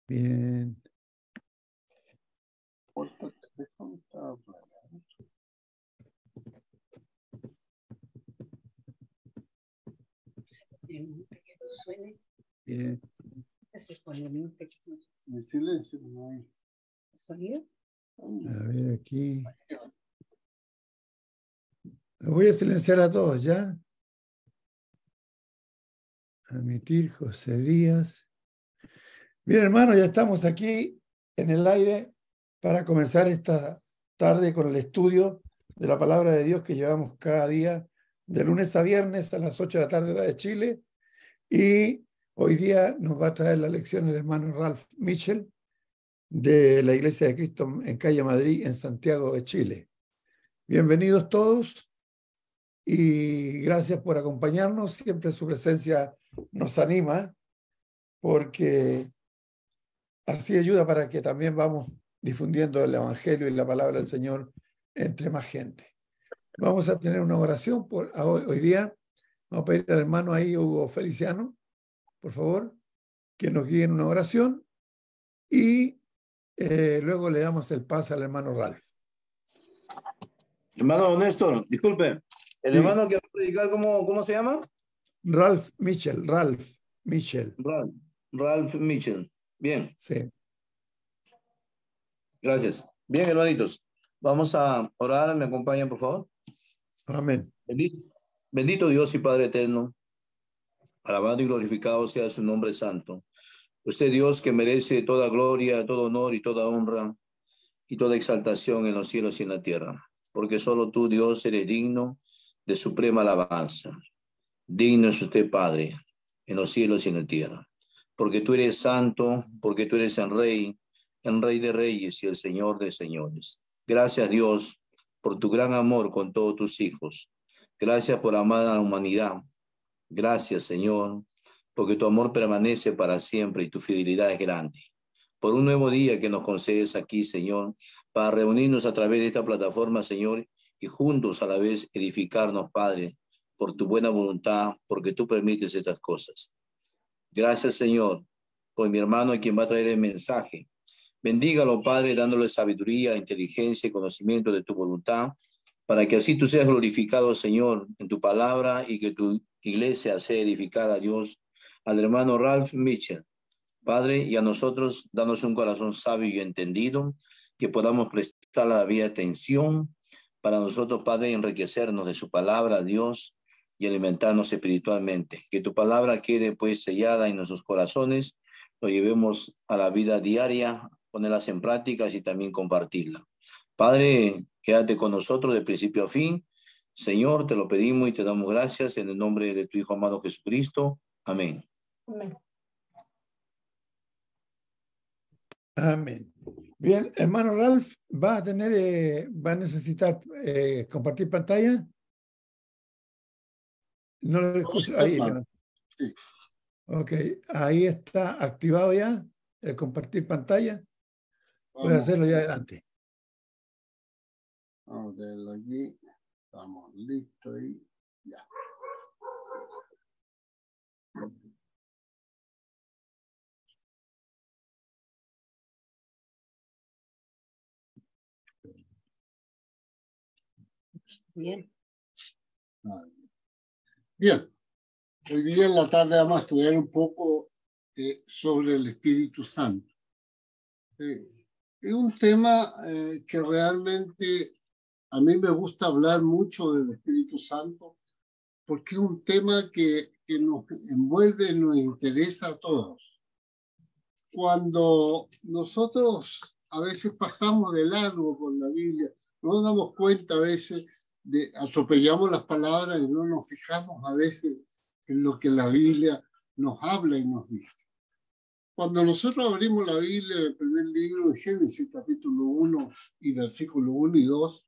Bien. Bien. En silencio, no hay sonido. A ver aquí. Los voy a silenciar a todos, ¿ya? Admitir, José Díaz. Bien, hermano, ya estamos aquí en el aire para comenzar esta tarde con el estudio de la palabra de Dios que llevamos cada día de lunes a viernes a las 8 de la tarde hora de Chile. Y hoy día nos va a traer la lección el hermano Ralph Mitchell de la Iglesia de Cristo en Calle Madrid, en Santiago de Chile. Bienvenidos todos y gracias por acompañarnos. Siempre su presencia nos anima porque así ayuda para que también vamos difundiendo el Evangelio y la palabra del Señor entre más gente. Vamos a tener una oración hoy día. Vamos a pedir al hermano ahí, Hugo Feliciano, por favor, que nos guíe en una oración y luego le damos el paso al hermano Ralph. Hermano Néstor, disculpe, el Sí. hermano que va a predicar, ¿cómo se llama? Ralph Mitchell. Ralph Mitchell. Bien, Sí. gracias. Bien, hermanitos, vamos a orar, ¿me acompañan, por favor? Amén. Bendito Dios y Padre eterno, alabado y glorificado sea su nombre santo. Usted, Dios, que merece toda gloria, todo honor y toda honra y toda exaltación en los cielos y en la tierra, porque solo tú, Dios, eres digno de suprema alabanza. Digno es usted, Padre, en los cielos y en la tierra, porque tú eres santo, porque tú eres el Rey de reyes y el Señor de señores. Gracias, Dios, por tu gran amor con todos tus hijos. Gracias por amar a la humanidad. Gracias, Señor, porque tu amor permanece para siempre y tu fidelidad es grande. Por un nuevo día que nos concedes aquí, Señor, para reunirnos a través de esta plataforma, Señor, y juntos a la vez edificarnos, Padre, por tu buena voluntad, porque tú permites estas cosas. Gracias, Señor, por mi hermano a quien va a traer el mensaje. Bendígalo, Padre, dándole sabiduría, inteligencia y conocimiento de tu voluntad, para que así tú seas glorificado, Señor, en tu palabra y que tu iglesia sea edificada, Dios, al hermano Ralph Mitchell. Padre, y a nosotros, danos un corazón sabio y entendido, que podamos prestar la debida atención para nosotros, Padre, enriquecernos de su palabra, Dios, y alimentarnos espiritualmente. Que tu palabra quede, pues, sellada en nuestros corazones, lo llevemos a la vida diaria, ponerlas en prácticas y también compartirla. Padre, quédate con nosotros de principio a fin. Señor, te lo pedimos y te damos gracias en el nombre de tu Hijo amado Jesucristo. Amén. Amén. Amén. Bien, hermano Ralph, va a necesitar compartir pantalla. No lo escucho. Ahí. Sí. Ok, ahí está activado ya el compartir pantalla. Puede Vamos, hacerlo ya adelante. vamos a verlo aquí. Estamos listos y ya. Bien. Bien, hoy día en la tarde vamos a estudiar un poco sobre el Espíritu Santo. Es un tema que realmente a mí me gusta hablar mucho del Espíritu Santo porque es un tema que nos envuelve, nos interesa a todos. Cuando nosotros a veces pasamos de largo con la Biblia, no nos damos cuenta a veces, atropellamos las palabras y no nos fijamos a veces en lo que la Biblia nos habla y nos dice. Cuando nosotros abrimos la Biblia, en el primer libro de Génesis, capítulo 1 y versículo 1 y 2,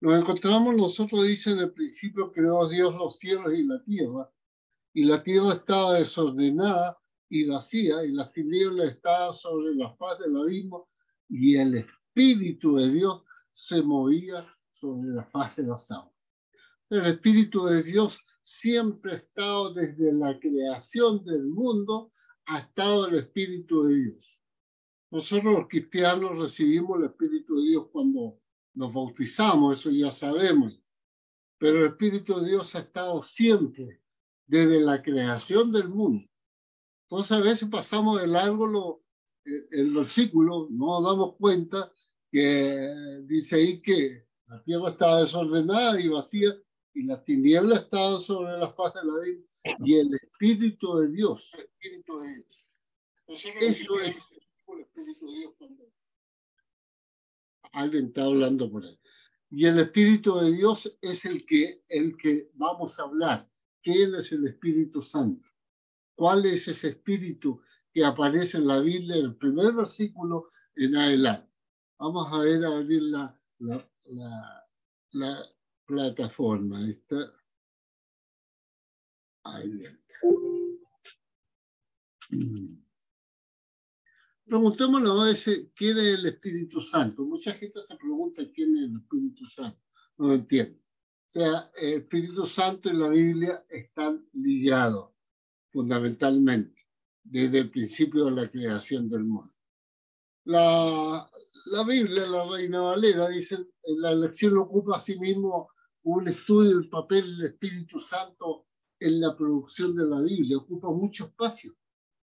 nos encontramos, nosotros dice en el principio creó Dios los cielos y la tierra estaba desordenada y vacía, y las tinieblas estaban sobre la faz del abismo, y el Espíritu de Dios se movía sobre la faz de las aguas. El Espíritu de Dios siempre ha estado desde la creación del mundo, ha estado el Espíritu de Dios. Nosotros los cristianos recibimos el Espíritu de Dios cuando nos bautizamos, eso ya sabemos. Pero el Espíritu de Dios ha estado siempre, desde la creación del mundo. Entonces a veces pasamos de largo el versículo, no nos damos cuenta que dice ahí que la tierra estaba desordenada y vacía y las tinieblas estaban sobre la faz de la vida y el Espíritu de Dios. Eso es el Espíritu de Dios cuando alguien está hablando por ahí. Y el Espíritu de Dios es el que vamos a hablar. ¿Quién es el Espíritu Santo? ¿Cuál es ese Espíritu que aparece en la Biblia en el primer versículo en adelante? Vamos a ver, a abrir la plataforma. Ahí está. Preguntémonos a veces quién es el Espíritu Santo. Mucha gente se pregunta quién es el Espíritu Santo. No lo entiendo. O sea, el Espíritu Santo y la Biblia están ligados fundamentalmente desde el principio de la creación del mundo. La Biblia, la Reina Valera, dice, la lección ocupa asimismo un estudio del papel del Espíritu Santo en la producción de la Biblia. Ocupa mucho espacio,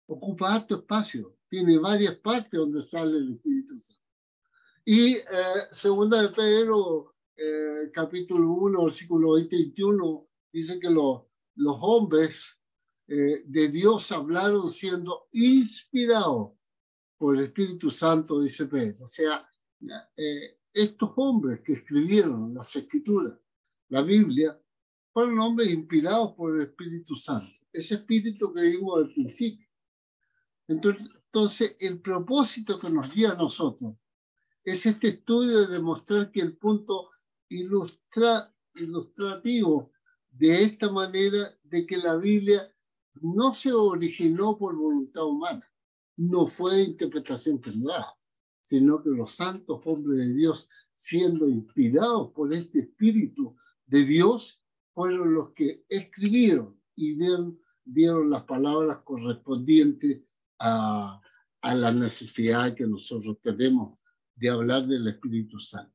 ocupa alto espacio, tiene varias partes donde sale el Espíritu Santo. Y segunda de Pedro, capítulo 1, versículo 20 y 21, dice que los hombres de Dios hablaron siendo inspirados por el Espíritu Santo, dice Pedro. O sea, estos hombres que escribieron las Escrituras, la Biblia, fueron hombres inspirados por el Espíritu Santo. Ese espíritu que vimos al principio. Entonces, el propósito que nos guía a nosotros es este estudio de demostrar que el punto ilustrativo de esta manera de que la Biblia no se originó por voluntad humana, no fue interpretación privada, sino que los santos hombres de Dios, siendo inspirados por este Espíritu de Dios, fueron los que escribieron y dieron las palabras correspondientes a la necesidad que nosotros tenemos de hablar del Espíritu Santo.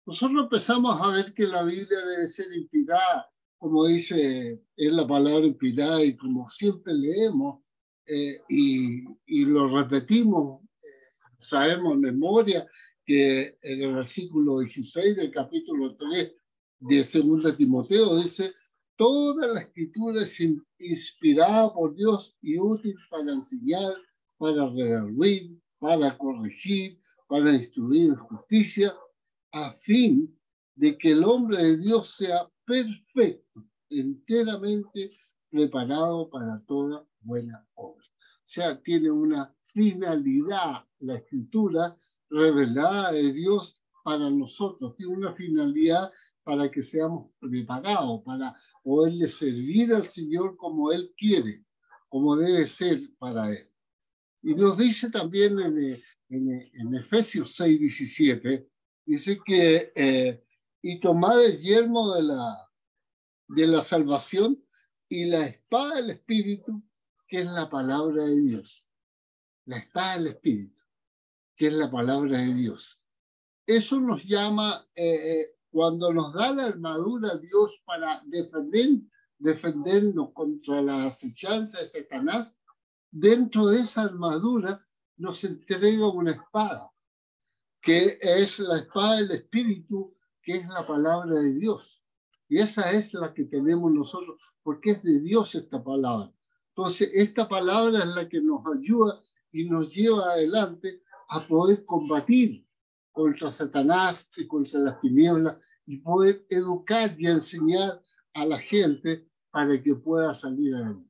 Nosotros empezamos a ver que la Biblia debe ser inspirada, como dice, es la palabra inspirada y como siempre leemos y lo repetimos, sabemos en memoria que en el versículo 16 del capítulo 3 de 2 Timoteo dice, toda la escritura es inspirada por Dios y útil para enseñar, para redarguir, para corregir, para instruir en justicia, a fin de que el hombre de Dios sea perfecto, enteramente preparado para toda buena obra. O sea, tiene una finalidad, la escritura revelada de Dios para nosotros, tiene una finalidad para que seamos preparados, para poderle servir al Señor como Él quiere, como debe ser para Él. Y nos dice también en Efesios 6:17, dice que y tomad el yelmo de la salvación y la espada del Espíritu, que es la palabra de Dios. La espada del Espíritu, que es la palabra de Dios. Eso nos llama, cuando nos da la armadura Dios para defendernos contra la acechanza de Satanás, dentro de esa armadura nos entrega una espada, que es la espada del Espíritu, que es la palabra de Dios. Y esa es la que tenemos nosotros, porque es de Dios esta palabra. Entonces, esta palabra es la que nos ayuda y nos lleva adelante a poder combatir contra Satanás y contra las tinieblas y poder educar y enseñar a la gente para que pueda salir adelante.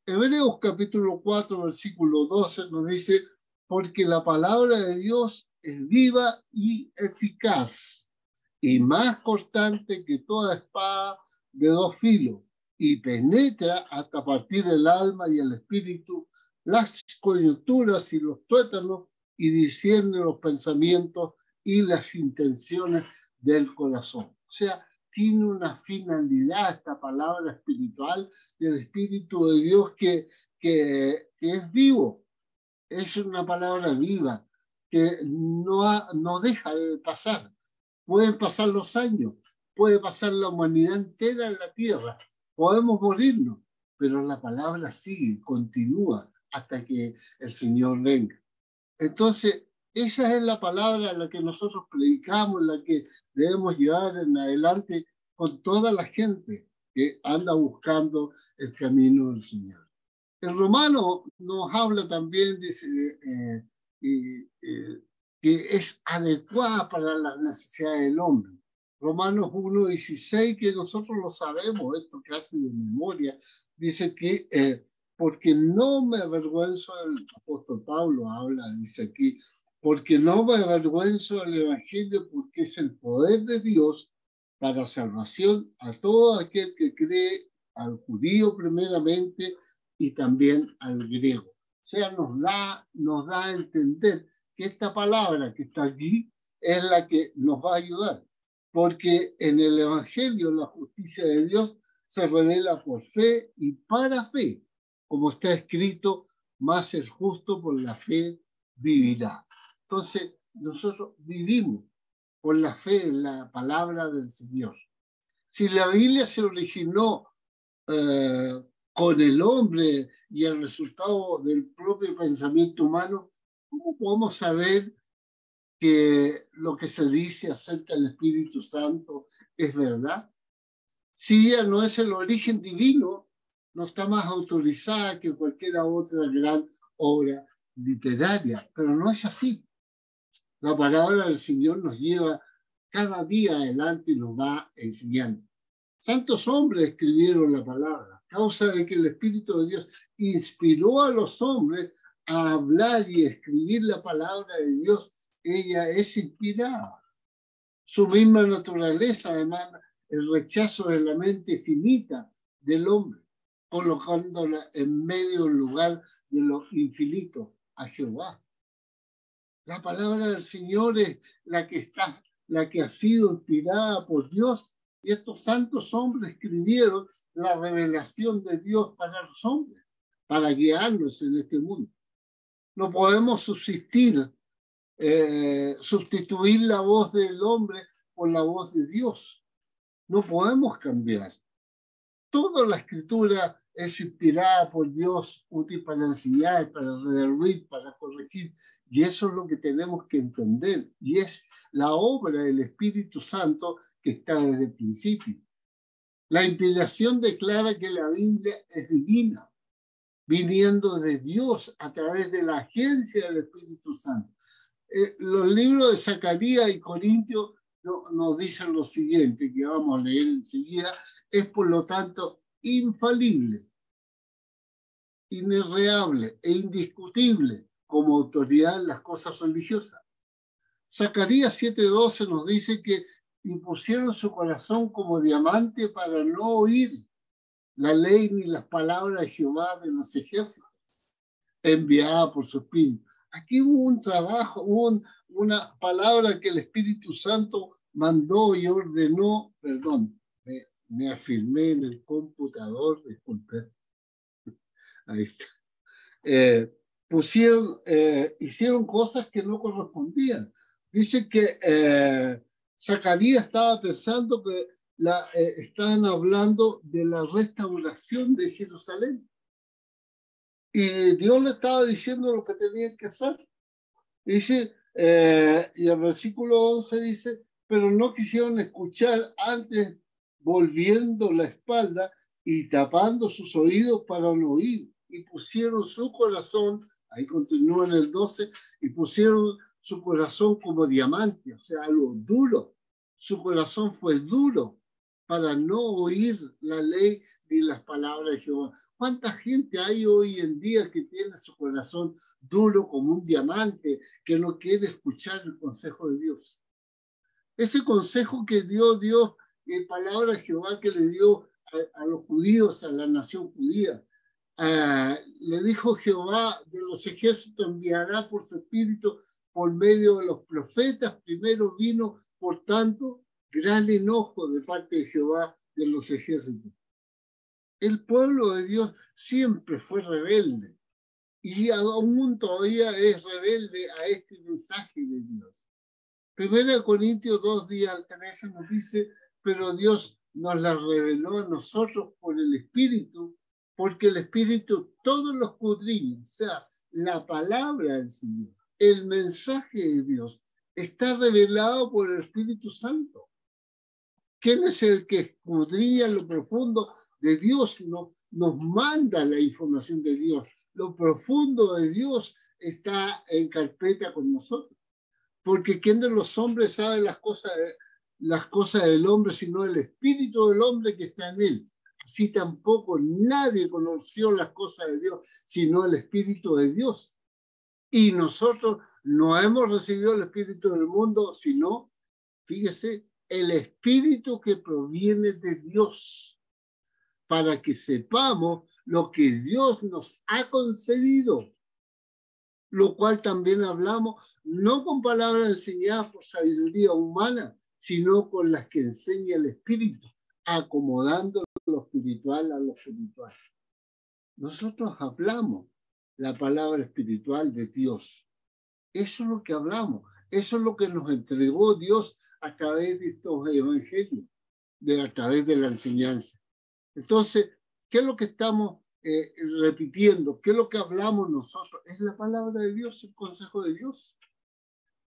Hebreos capítulo 4, versículo 12 nos dice, porque la palabra de Dios es viva y eficaz y más cortante que toda espada de dos filos y penetra hasta partir el alma y el espíritu, las coyunturas y los tuétanos y discierne los pensamientos y las intenciones del corazón. O sea, tiene una finalidad esta palabra espiritual del Espíritu de Dios que es vivo, es una palabra viva, que no deja de pasar. Pueden pasar los años, puede pasar la humanidad entera en la tierra, podemos morirnos, pero la palabra sigue, continúa hasta que el Señor venga. Entonces, esa es la palabra la que nosotros predicamos, la que debemos llevar en adelante con toda la gente que anda buscando el camino del Señor. El Romano nos habla también, dice, que es adecuada para las necesidades del hombre. Romanos 1:16, que nosotros lo sabemos, esto casi de memoria, dice que porque no me avergüenzo, el apóstol Pablo habla, dice aquí, porque no me avergüenzo del Evangelio, porque es el poder de Dios para salvación a todo aquel que cree, al judío primeramente y también al griego. O sea, nos da a entender que esta palabra que está aquí es la que nos va a ayudar, porque en el Evangelio la justicia de Dios se revela por fe y para fe, como está escrito, más el justo por la fe vivirá. Entonces, nosotros vivimos por la fe en la palabra del Señor. Si la Biblia se originó con el hombre y el resultado del propio pensamiento humano, ¿cómo podemos saber que lo que se dice acerca del Espíritu Santo es verdad? Si ella no es el origen divino, no está más autorizada que cualquier otra gran obra literaria, pero no es así. La palabra del Señor nos lleva cada día adelante y nos va enseñando. Santos hombres escribieron la palabra, causa de que el Espíritu de Dios inspiró a los hombres a hablar y escribir la palabra de Dios. Ella es inspirada. Su misma naturaleza demanda el rechazo de la mente finita del hombre, colocándola en medio del lugar de lo infinito, a Jehová. La palabra del Señor es la que ha sido inspirada por Dios, y estos santos hombres escribieron la revelación de Dios para los hombres, para guiarnos en este mundo. No podemos sustituir la voz del hombre por la voz de Dios. No podemos cambiar. Toda la escritura es inspirada por Dios, útil para enseñar, para redarguir, para corregir. Y eso es lo que tenemos que entender. Y es la obra del Espíritu Santo que está desde el principio. La inspiración declara que la Biblia es divina, viniendo de Dios a través de la agencia del Espíritu Santo. Los libros de Zacarías y Corintios nos dicen lo siguiente, que vamos a leer enseguida, es por lo tanto infalible, inerreable e indiscutible como autoridad en las cosas religiosas. Zacarías 7:12 nos dice que impusieron su corazón como diamante para no oír la ley ni las palabras de Jehová de los ejércitos, enviada por su Espíritu. Aquí hubo un trabajo, hubo una palabra que el Espíritu Santo mandó y ordenó, me afirmé en el computador, disculpe, ahí está. Hicieron cosas que no correspondían. Dice que Zacarías estaba pensando que estaban hablando de la restauración de Jerusalén. Y Dios le estaba diciendo lo que tenían que hacer. Dice, y el versículo 11 dice, pero no quisieron escuchar, antes volviendo la espalda y tapando sus oídos para no oír. Y pusieron su corazón, ahí continúa en el 12, y pusieron su corazón como diamante, o sea, algo duro. Su corazón fue duro para no oír la ley ni las palabras de Jehová. ¿Cuánta gente hay hoy en día que tiene su corazón duro como un diamante, que no quiere escuchar el consejo de Dios? Ese consejo que dio Dios, palabra de Jehová que le dio a los judíos, a la nación judía. Le dijo Jehová de los ejércitos, enviará por su espíritu por medio de los profetas. Primero vino, por tanto, gran enojo de parte de Jehová de los ejércitos. El pueblo de Dios siempre fue rebelde. y aún todavía es rebelde a este mensaje de Dios. 1 Corintios 2, 13 nos dice, pero Dios nos la reveló a nosotros por el Espíritu, porque el Espíritu todo lo escudriña, o sea, la palabra del Señor, el mensaje de Dios, está revelado por el Espíritu Santo. ¿Quién es el que escudriña lo profundo de Dios? Nos manda la información de Dios. Lo profundo de Dios está en carpeta con nosotros. Porque ¿quién de los hombres sabe las cosas del hombre sino el espíritu del hombre que está en él? Así tampoco nadie conoció las cosas de Dios sino el espíritu de Dios. Y nosotros no hemos recibido el espíritu del mundo, sino, fíjese, el espíritu que proviene de Dios, para que sepamos lo que Dios nos ha concedido. Lo cual también hablamos, no con palabras enseñadas por sabiduría humana, sino con las que enseña el Espíritu, acomodando lo espiritual a lo espiritual. Nosotros hablamos la palabra espiritual de Dios. Eso es lo que hablamos. Eso es lo que nos entregó Dios a través de estos evangelios, a través de la enseñanza. Entonces, ¿qué es lo que estamos repitiendo? ¿Qué es lo que hablamos nosotros? Es la palabra de Dios, el consejo de Dios.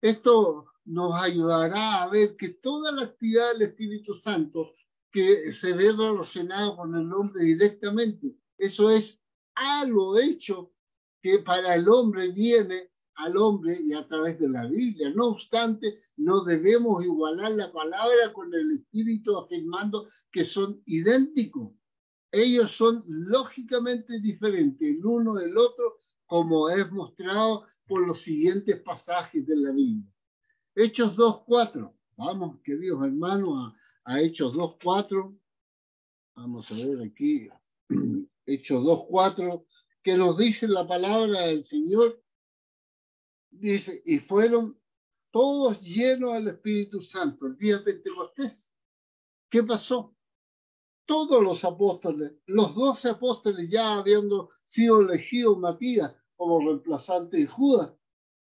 Esto nos ayudará a ver que toda la actividad del Espíritu Santo que se ve relacionada con el hombre directamente, eso es algo hecho que para el hombre viene al hombre y a través de la Biblia. No obstante, no debemos igualar la palabra con el Espíritu afirmando que son idénticos. Ellos son lógicamente diferentes el uno del otro, como es mostrado por los siguientes pasajes de la Biblia. Hechos 2:4. Vamos, queridos hermanos, a Hechos 2:4. Vamos a ver aquí. Hechos 2:4, que nos dice la palabra del Señor. Dice, y fueron todos llenos del Espíritu Santo el día de Pentecostés. ¿Qué pasó? Todos los apóstoles, los 12 apóstoles ya habiendo sido elegidos Matías como reemplazante de Judas,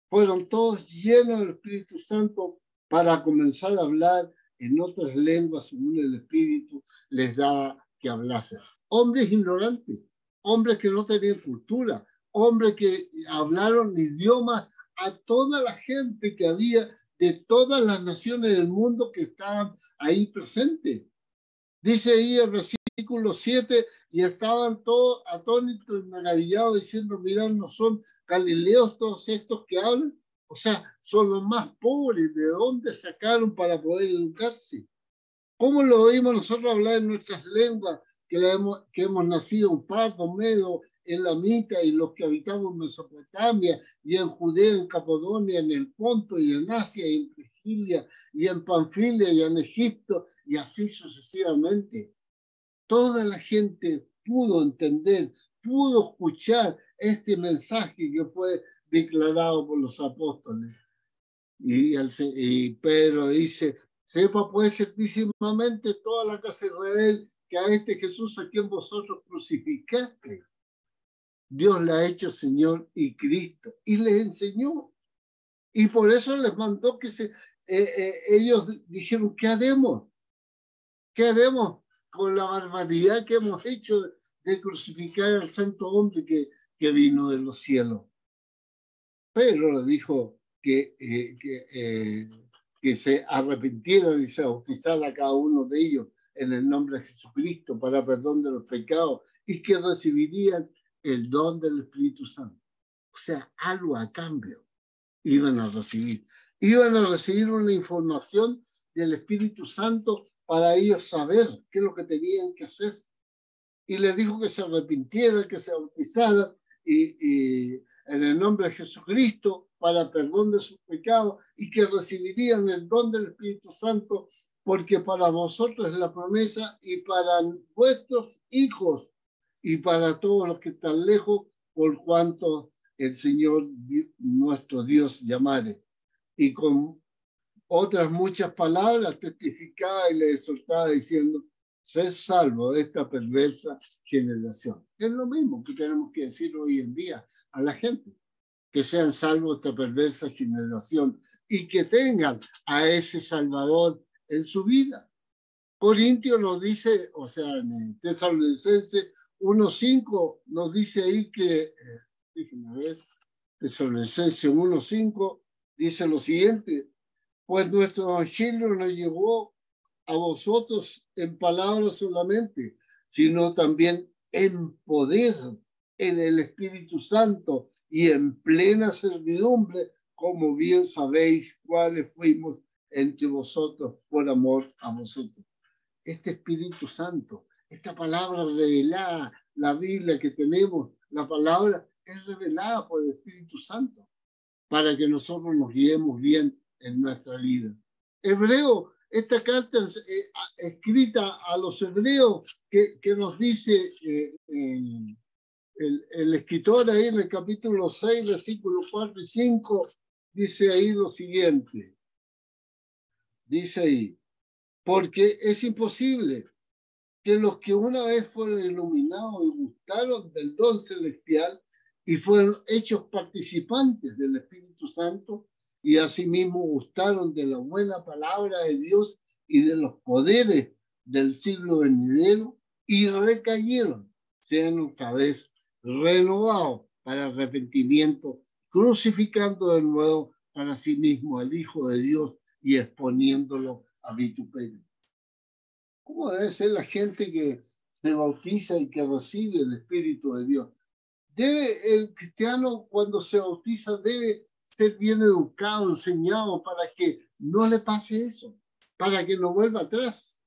fueron todos llenos del Espíritu Santo para comenzar a hablar en otras lenguas según el Espíritu les daba que hablasen. Hombres ignorantes, hombres que no tenían cultura, hombres que hablaron idiomas a toda la gente que había de todas las naciones del mundo que estaban ahí presentes. Dice ahí el versículo 7, y estaban todos atónitos y maravillados diciendo, mirad, ¿no son galileos todos estos que hablan? O sea, son los más pobres, ¿de dónde sacaron para poder educarse? ¿Cómo lo oímos nosotros hablar en nuestras lenguas, que hemos nacido en Parto, Medo, en Lamita, y los que habitamos en Mesopotamia, y en Judea, en Capadonia, en el Ponto, y en Asia, y en Frigilia, y en Panfilia, y en Egipto, y así sucesivamente? Toda la gente pudo entender, pudo escuchar este mensaje que fue declarado por los apóstoles. Y Pedro dice, sepa pues certísimamente toda la casa de Israel que a este Jesús a quien vosotros crucificaste, Dios le ha hecho Señor y Cristo. Y les enseñó. Y por eso les mandó que ellos dijeron, ¿qué haremos? ¿Qué haremos con la barbaridad que hemos hecho de crucificar al santo hombre que vino de los cielos? Pedro le dijo que se arrepintieran y se bautizaran a cada uno de ellos en el nombre de Jesucristo para perdón de los pecados y que recibirían el don del Espíritu Santo. O sea, algo a cambio iban a recibir. Iban a recibir una información del Espíritu Santo para ellos saber qué es lo que tenían que hacer. Y les dijo que se arrepintieran, que se bautizaran y en el nombre de Jesucristo para perdón de sus pecados y que recibirían el don del Espíritu Santo, porque para vosotros es la promesa y para vuestros hijos y para todos los que están lejos, por cuanto el Señor nuestro Dios llamare. Y con otras muchas palabras testificaba y le exhortaba diciendo, ser salvo de esta perversa generación. Es lo mismo que tenemos que decir hoy en día a la gente, que sean salvos de esta perversa generación y que tengan a ese Salvador en su vida. Corintios nos dice, o sea, en Tesalonicenses 1:5 nos dice ahí que, déjenme ver, Tesalonicenses 1:5 dice lo siguiente: pues nuestro evangelio no llegó a vosotros en palabras solamente, sino también en poder, en el Espíritu Santo y en plena servidumbre, como bien sabéis cuáles fuimos entre vosotros por amor a vosotros. Este Espíritu Santo, esta palabra revelada, la Biblia que tenemos, la palabra es revelada por el Espíritu Santo para que nosotros nos guiemos bien en nuestra vida. Hebreo, esta carta escrita a los hebreos que nos dice el escritor ahí en el capítulo 6, versículos 4 y 5, dice ahí lo siguiente. Dice ahí: porque es imposible que los que una vez fueron iluminados y gustaron del don celestial y fueron hechos participantes del Espíritu Santo y asimismo gustaron de la buena palabra de Dios y de los poderes del siglo venidero y recayeron, sean otra vez renovados para arrepentimiento, crucificando de nuevo para sí mismo al Hijo de Dios y exponiéndolo a vituperio. ¿Cómo debe ser la gente que se bautiza y que recibe el Espíritu de Dios? El cristiano, cuando se bautiza, debe ser bien educado, enseñado para que no le pase eso, para que no vuelva atrás.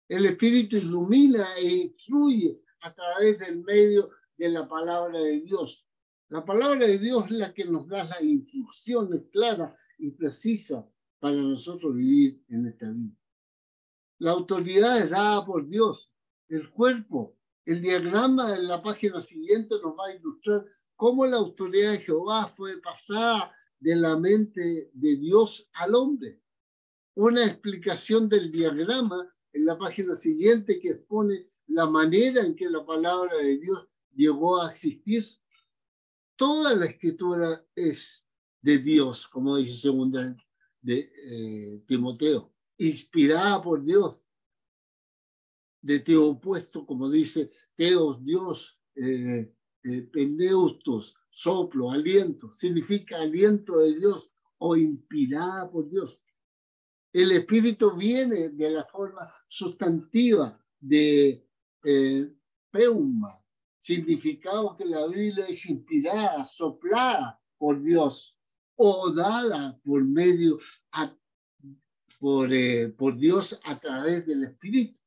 El Espíritu ilumina e instruye a través del medio de la palabra de Dios. La palabra de Dios es la que nos da las instrucciones claras y precisas para nosotros vivir en esta vida. La autoridad es dada por Dios. El cuerpo, el diagrama en la página siguiente nos va a ilustrar cómo la autoridad de Jehová fue pasada de la mente de Dios al hombre. Una explicación del diagrama en la página siguiente que expone la manera en que la palabra de Dios llegó a existir. Toda la escritura es de Dios, como dice segunda de Timoteo, inspirada por Dios, de teopuesto, como dice Teos, Dios, pendeustos, soplo, aliento, significa aliento de Dios o inspirada por Dios. El espíritu viene de la forma sustantiva de peuma, significado que la Biblia es inspirada, soplada por Dios o dada por medio por Dios a través del Espíritu.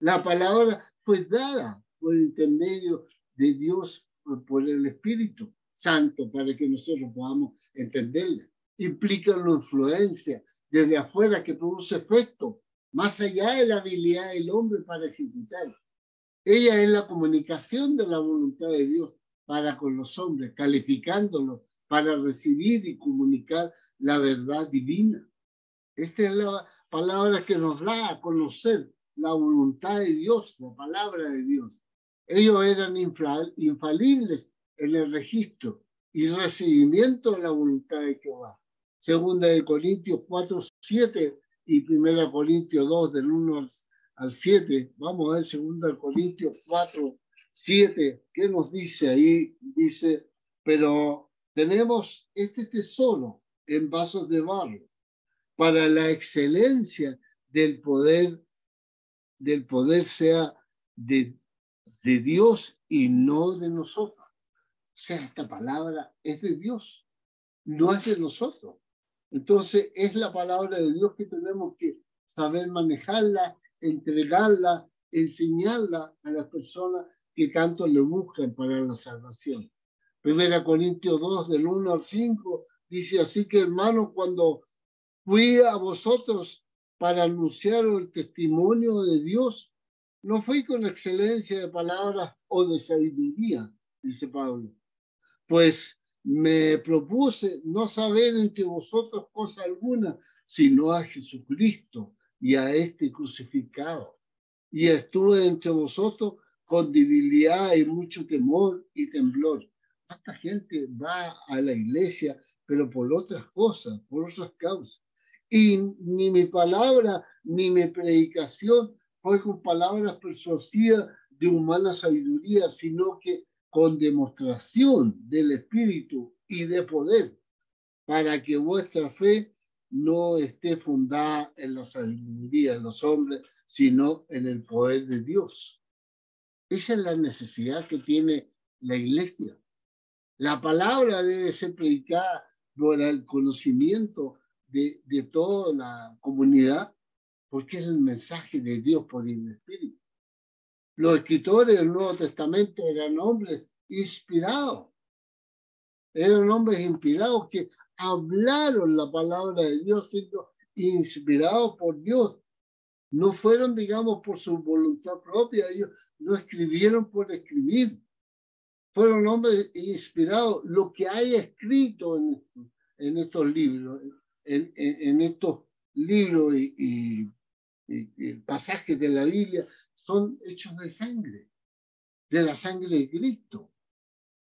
La palabra fue dada por intermedio de Dios por el Espíritu Santo para que nosotros podamos entenderla. Implica una influencia desde afuera que produce efecto más allá de la habilidad del hombre para ejecutar. Ella es la comunicación de la voluntad de Dios para con los hombres, calificándolos para recibir y comunicar la verdad divina. Esta es la palabra que nos da a conocer la voluntad de Dios, la palabra de Dios. Ellos eran infalibles en el registro y recibimiento de la voluntad de Jehová. Segunda de Corintios 4:7 y Primera Corintios 2 del 1 al 7. Vamos a ver Segunda de Corintios 4:7. ¿Qué nos dice ahí? Dice: pero tenemos este tesoro en vasos de barro para la excelencia del poder sea de Dios y no de nosotros. O sea, esta palabra es de Dios, no es de nosotros. Entonces, es la palabra de Dios que tenemos que saber manejarla, entregarla, enseñarla a las personas que tanto le buscan para la salvación. Primera Corintios 2, del 1 al 5, dice: así que, hermanos, cuando fui a vosotros para anunciar el testimonio de Dios, no fui con excelencia de palabras o de sabiduría, dice Pablo, pues me propuse no saber entre vosotros cosa alguna, sino a Jesucristo y a este crucificado. y estuve entre vosotros con debilidad y mucho temor y temblor. ¿Cuánta gente va a la iglesia, pero por otras cosas, por otras causas? Y ni mi palabra, ni mi predicación fue con palabras persuasivas de humana sabiduría, sino que con demostración del Espíritu y de poder, para que vuestra fe no esté fundada en la sabiduría de los hombres, sino en el poder de Dios. Esa es la necesidad que tiene la iglesia. La palabra debe ser predicada por el conocimiento de toda la comunidad, porque es el mensaje de Dios por el Espíritu. Los escritores del Nuevo Testamento eran hombres inspirados. Eran hombres inspirados que hablaron la palabra de Dios, siendo inspirados por Dios. No fueron, digamos, por su voluntad propia. Ellos no escribieron por escribir. Fueron hombres inspirados. Lo que hay escrito en estos libros, en estos libros y pasajes de la Biblia, son hechos de sangre, de la sangre de Cristo,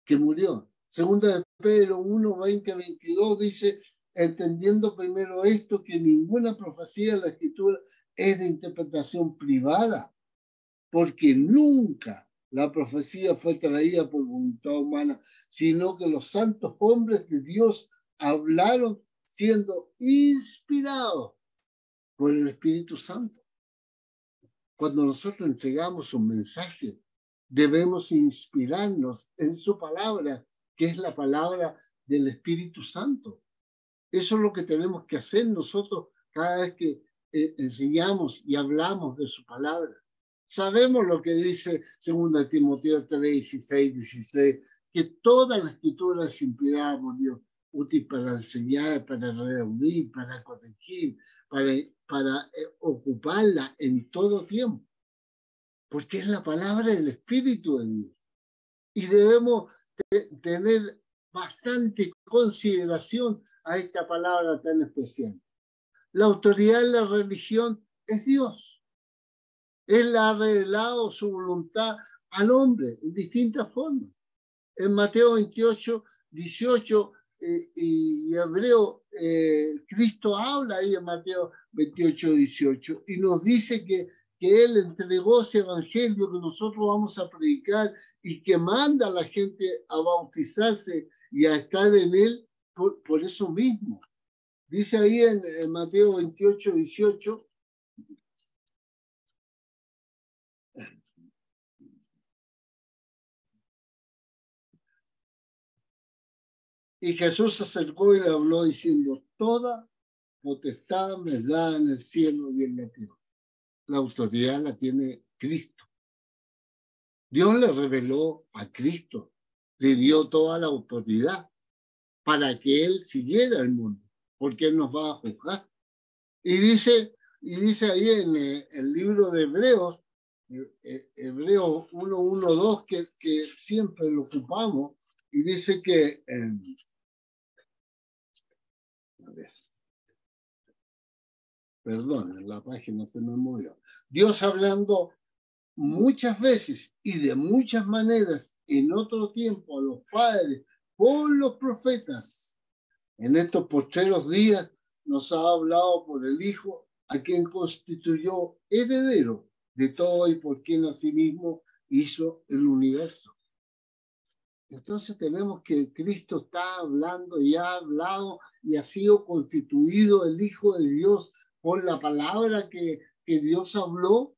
que murió. Segunda de Pedro 1, 20, 22 dice, entendiendo primero esto, que ninguna profecía de la Escritura es de interpretación privada, porque nunca la profecía fue traída por voluntad humana, sino que los santos hombres de Dios hablaron siendo inspirados por el Espíritu Santo. Cuando nosotros entregamos un mensaje, debemos inspirarnos en su palabra, que es la palabra del Espíritu Santo. Eso es lo que tenemos que hacer nosotros cada vez que enseñamos y hablamos de su palabra. Sabemos lo que dice 2 Timoteo 3, 16, 16, que toda la escritura es inspirada por Dios, útil para enseñar, para reunir, para corregir, para ocuparla en todo tiempo, porque es la palabra del Espíritu de Dios. Y debemos tener bastante consideración a esta palabra tan especial. La autoridad de la religión es Dios. Él ha revelado su voluntad al hombre en distintas formas. En Mateo 28, 18 y Hebreo, Cristo habla ahí en Mateo 28, 18 y nos dice que Él entregó ese evangelio que nosotros vamos a predicar y que manda a la gente a bautizarse y a estar en Él por eso mismo. Dice ahí en Mateo 28, 18, y Jesús se acercó y le habló diciendo, toda potestad me da en el cielo y en la tierra. La autoridad la tiene Cristo. Dios le reveló a Cristo, le dio toda la autoridad para que Él siguiera el mundo, porque Él nos va a juzgar. Y dice ahí en el libro de Hebreos, Hebreos 1, 1, 2, que siempre lo ocupamos, y dice que, a ver, perdón, la página se me movió. Dios hablando muchas veces y de muchas maneras en otro tiempo a los padres por los profetas. En estos postreros días nos ha hablado por el Hijo, a quien constituyó heredero de todo y por quien asimismo hizo el universo. Entonces tenemos que Cristo está hablando y ha hablado y ha sido constituido el Hijo de Dios por la palabra que Dios habló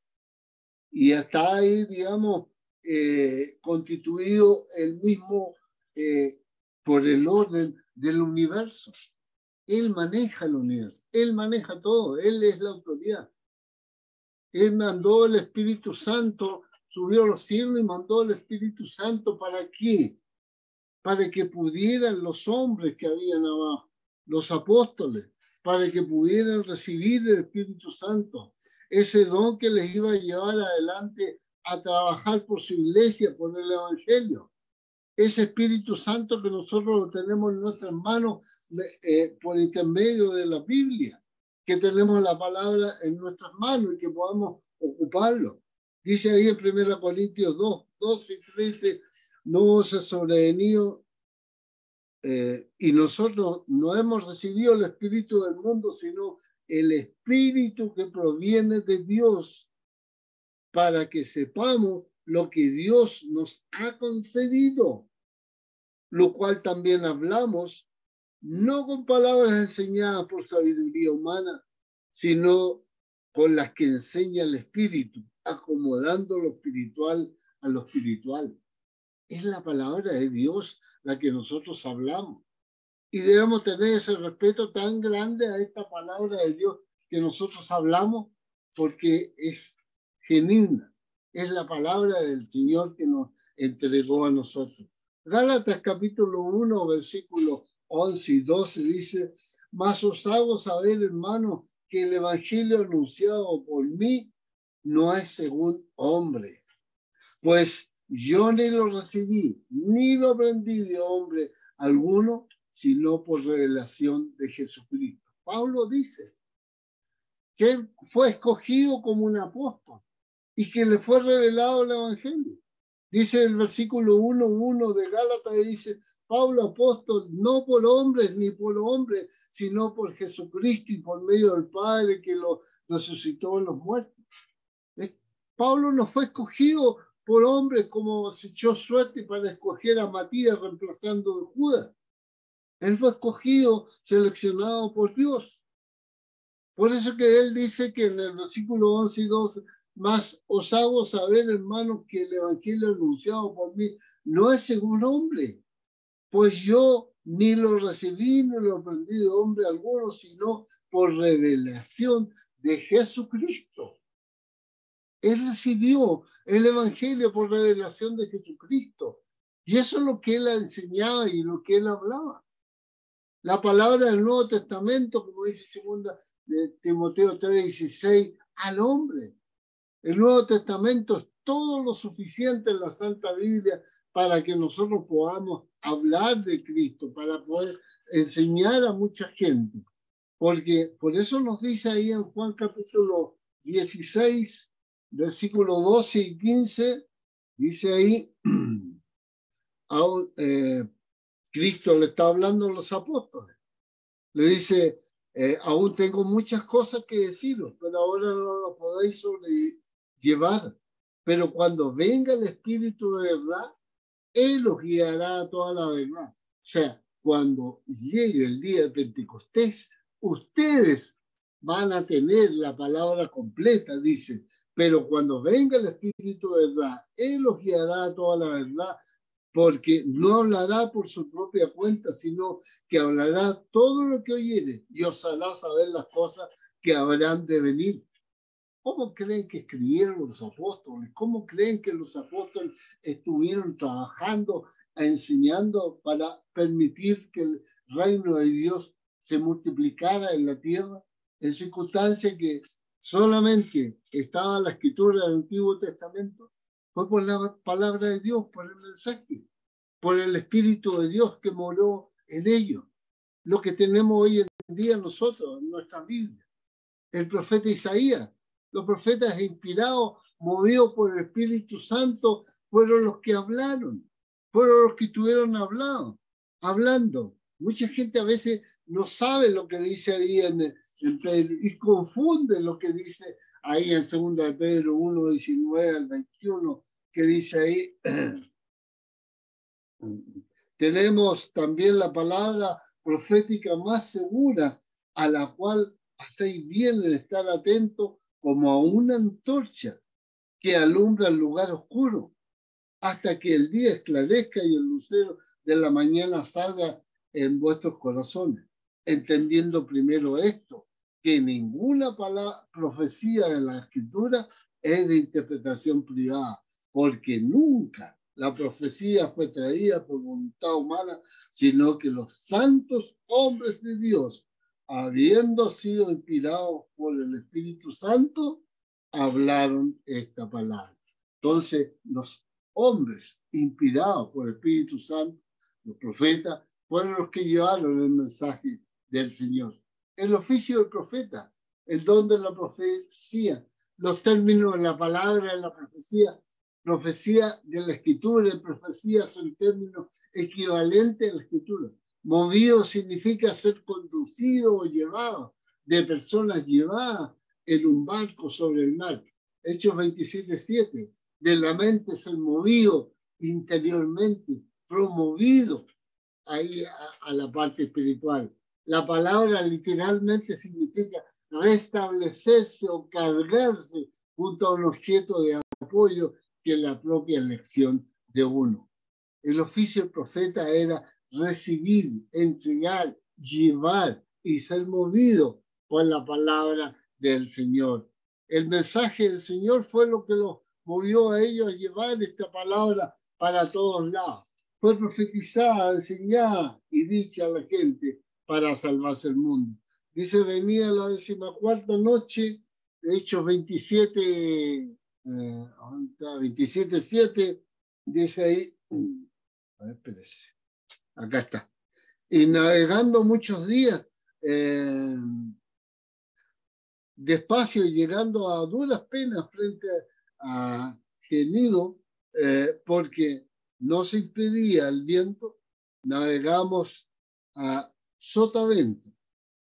y está ahí, digamos, constituido el mismo por el orden del universo. Él maneja el universo, Él maneja todo, Él es la autoridad. Él mandó el Espíritu Santo, subió a los cielos y mandó el Espíritu Santo ¿para qué? Para que pudieran los hombres que habían abajo, los apóstoles, para que pudieran recibir el Espíritu Santo, ese don que les iba a llevar adelante a trabajar por su iglesia, por el Evangelio. Ese Espíritu Santo que nosotros lo tenemos en nuestras manos por intermedio de la Biblia, que tenemos la palabra en nuestras manos y que podamos ocuparlo. Dice ahí en 1 Corintios 2, 12 y 13, no os ha sobrevenido y nosotros no hemos recibido el espíritu del mundo, sino el espíritu que proviene de Dios, para que sepamos lo que Dios nos ha concedido, lo cual también hablamos, no con palabras enseñadas por sabiduría humana, sino con las que enseña el Espíritu, acomodando lo espiritual a lo espiritual. Es la palabra de Dios la que nosotros hablamos. Y debemos tener ese respeto tan grande a esta palabra de Dios que nosotros hablamos, porque es genuina. Es la palabra del Señor que nos entregó a nosotros. Gálatas capítulo 1, versículos 11 y 12 dice: mas os hago saber, hermanos, que el evangelio anunciado por mí no es según hombre, pues yo ni lo recibí, ni lo aprendí de hombre alguno, sino por revelación de Jesucristo. Pablo dice que él fue escogido como un apóstol y que le fue revelado el evangelio. Dice el versículo 1:1 de Gálatas, dice: Pablo apóstol, no por hombres ni por hombres, sino por Jesucristo y por medio del Padre que lo resucitó de los muertos. Pablo no fue escogido por hombres como se echó suerte para escoger a Matías reemplazando a Judas. Él fue escogido, seleccionado por Dios. Por eso que él dice que en el versículo 11 y 12, mas os hago saber, hermanos, que el evangelio anunciado por mí no es según hombre, pues yo ni lo recibí ni lo aprendí de hombre alguno, sino por revelación de Jesucristo. Él recibió el evangelio por revelación de Jesucristo. Y eso es lo que él enseñaba y lo que él hablaba. La palabra del Nuevo Testamento, como dice segunda de Timoteo 3:16, al hombre. El Nuevo Testamento es todo lo suficiente en la Santa Biblia para que nosotros podamos hablar de Cristo, para poder enseñar a mucha gente. Porque por eso nos dice ahí en Juan capítulo 16, versículos 12 y 15, dice ahí, Cristo le está hablando a los apóstoles. Le dice: aún tengo muchas cosas que deciros, pero ahora no lo podéis sobrellevar. Pero cuando venga el Espíritu de verdad, Él os guiará a toda la verdad. O sea, cuando llegue el día de Pentecostés, ustedes van a tener la palabra completa, dice. Pero cuando venga el Espíritu de verdad, Él os guiará a toda la verdad, porque no hablará por su propia cuenta, sino que hablará todo lo que oyere y os hará saber las cosas que habrán de venir. ¿Cómo creen que escribieron los apóstoles? ¿Cómo creen que los apóstoles estuvieron trabajando, enseñando para permitir que el reino de Dios se multiplicara en la tierra? En circunstancias que solamente estaba la escritura del Antiguo Testamento, fue por la palabra de Dios, por el mensaje, por el Espíritu de Dios que moró en ellos. Lo que tenemos hoy en día nosotros, en nuestra Biblia. El profeta Isaías, los profetas inspirados, movidos por el Espíritu Santo, fueron los que hablaron, fueron los que estuvieron hablando. Mucha gente a veces no sabe lo que dice ahí en Pedro y confunde lo que dice ahí en 2 de Pedro 1:19 al 21, que dice ahí: tenemos también la palabra profética más segura, a la cual hacéis bien en estar atentos como a una antorcha que alumbra el lugar oscuro, hasta que el día esclarezca y el lucero de la mañana salga en vuestros corazones, entendiendo primero esto, que ninguna profecía de la Escritura es de interpretación privada, porque nunca la profecía fue traída por voluntad humana, sino que los santos hombres de Dios, habiendo sido inspirados por el Espíritu Santo, hablaron esta palabra. Entonces, los hombres inspirados por el Espíritu Santo, los profetas, fueron los que llevaron el mensaje del Señor. El oficio del profeta, el don de la profecía, los términos, la palabra, la profecía de la escritura y profecía son términos equivalentes a la escritura. Movido significa ser conducido o llevado, de personas llevadas en un barco sobre el mar. Hechos 27:7. De la mente ser movido interiormente, promovido ahí a la parte espiritual. La palabra literalmente significa restablecerse o cargarse junto a un objeto de apoyo que es la propia elección de uno. El oficio del profeta era recibir, entregar, llevar y ser movido por la palabra del Señor. El mensaje del Señor fue lo que los movió a ellos a llevar esta palabra para todos lados. Fue profetizada, enseñada y dicha a la gente para salvarse el mundo. Dice, venía la 14ª noche, Hechos 27:7, dice ahí, a ver, espérese, acá está. Y navegando muchos días, despacio y llegando a duras penas frente a Genido, porque no se impedía el viento, navegamos a Sotavento,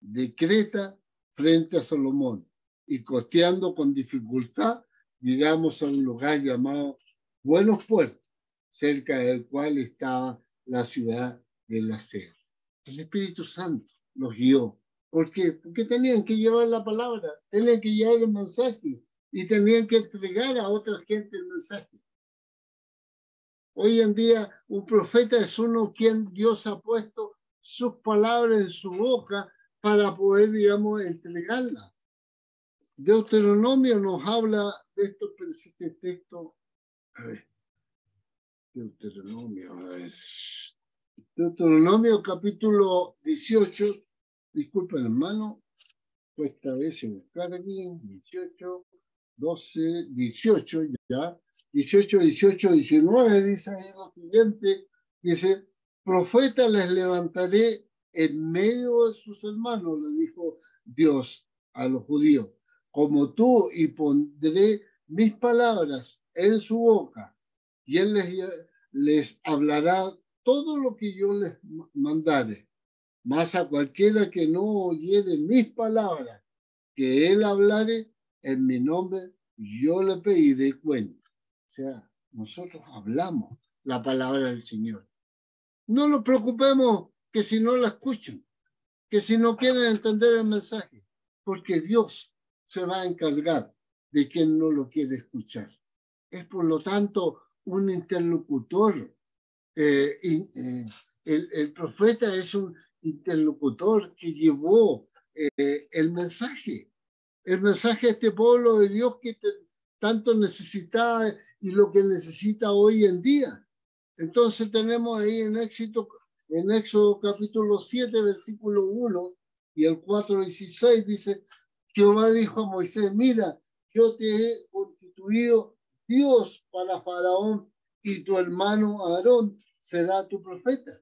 de Creta frente a Salomón, y costeando con dificultad, llegamos a un lugar llamado Buenos Puertos, cerca del cual estaba la ciudad de la Sea. El Espíritu Santo los guió. ¿Por qué? Porque tenían que llevar la palabra, tenían que llevar el mensaje y tenían que entregar a otra gente el mensaje. Hoy en día, un profeta es uno quien Dios ha puesto sus palabras en su boca para poder, digamos, entregarlas. Deuteronomio nos habla de esto, pero este texto, a ver, Deuteronomio capítulo 18, disculpen hermano, esta vez se buscar aquí, 18, 12, 18, ya, 18, 18, 19, dice ahí lo siguiente, dice, profeta les levantaré en medio de sus hermanos, le dijo Dios a los judíos, como tú, y pondré mis palabras en su boca, y él les hablará todo lo que yo les mandare. Mas a cualquiera que no oyere mis palabras, que él hablare en mi nombre, yo le pediré cuenta. O sea, nosotros hablamos la palabra del Señor. No nos preocupemos que si no la escuchan, que si no quieren entender el mensaje, porque Dios se va a encargar de quien no lo quiere escuchar. Es por lo tanto un interlocutor. El profeta es un interlocutor que llevó el mensaje a este pueblo de Dios que tanto necesitaba y lo que necesita hoy en día. Entonces tenemos ahí en Éxodo capítulo 7, versículo 1 y el 4:16 dice, Jehová dijo a Moisés, mira, yo te he constituido Dios para Faraón y tu hermano Aarón será tu profeta.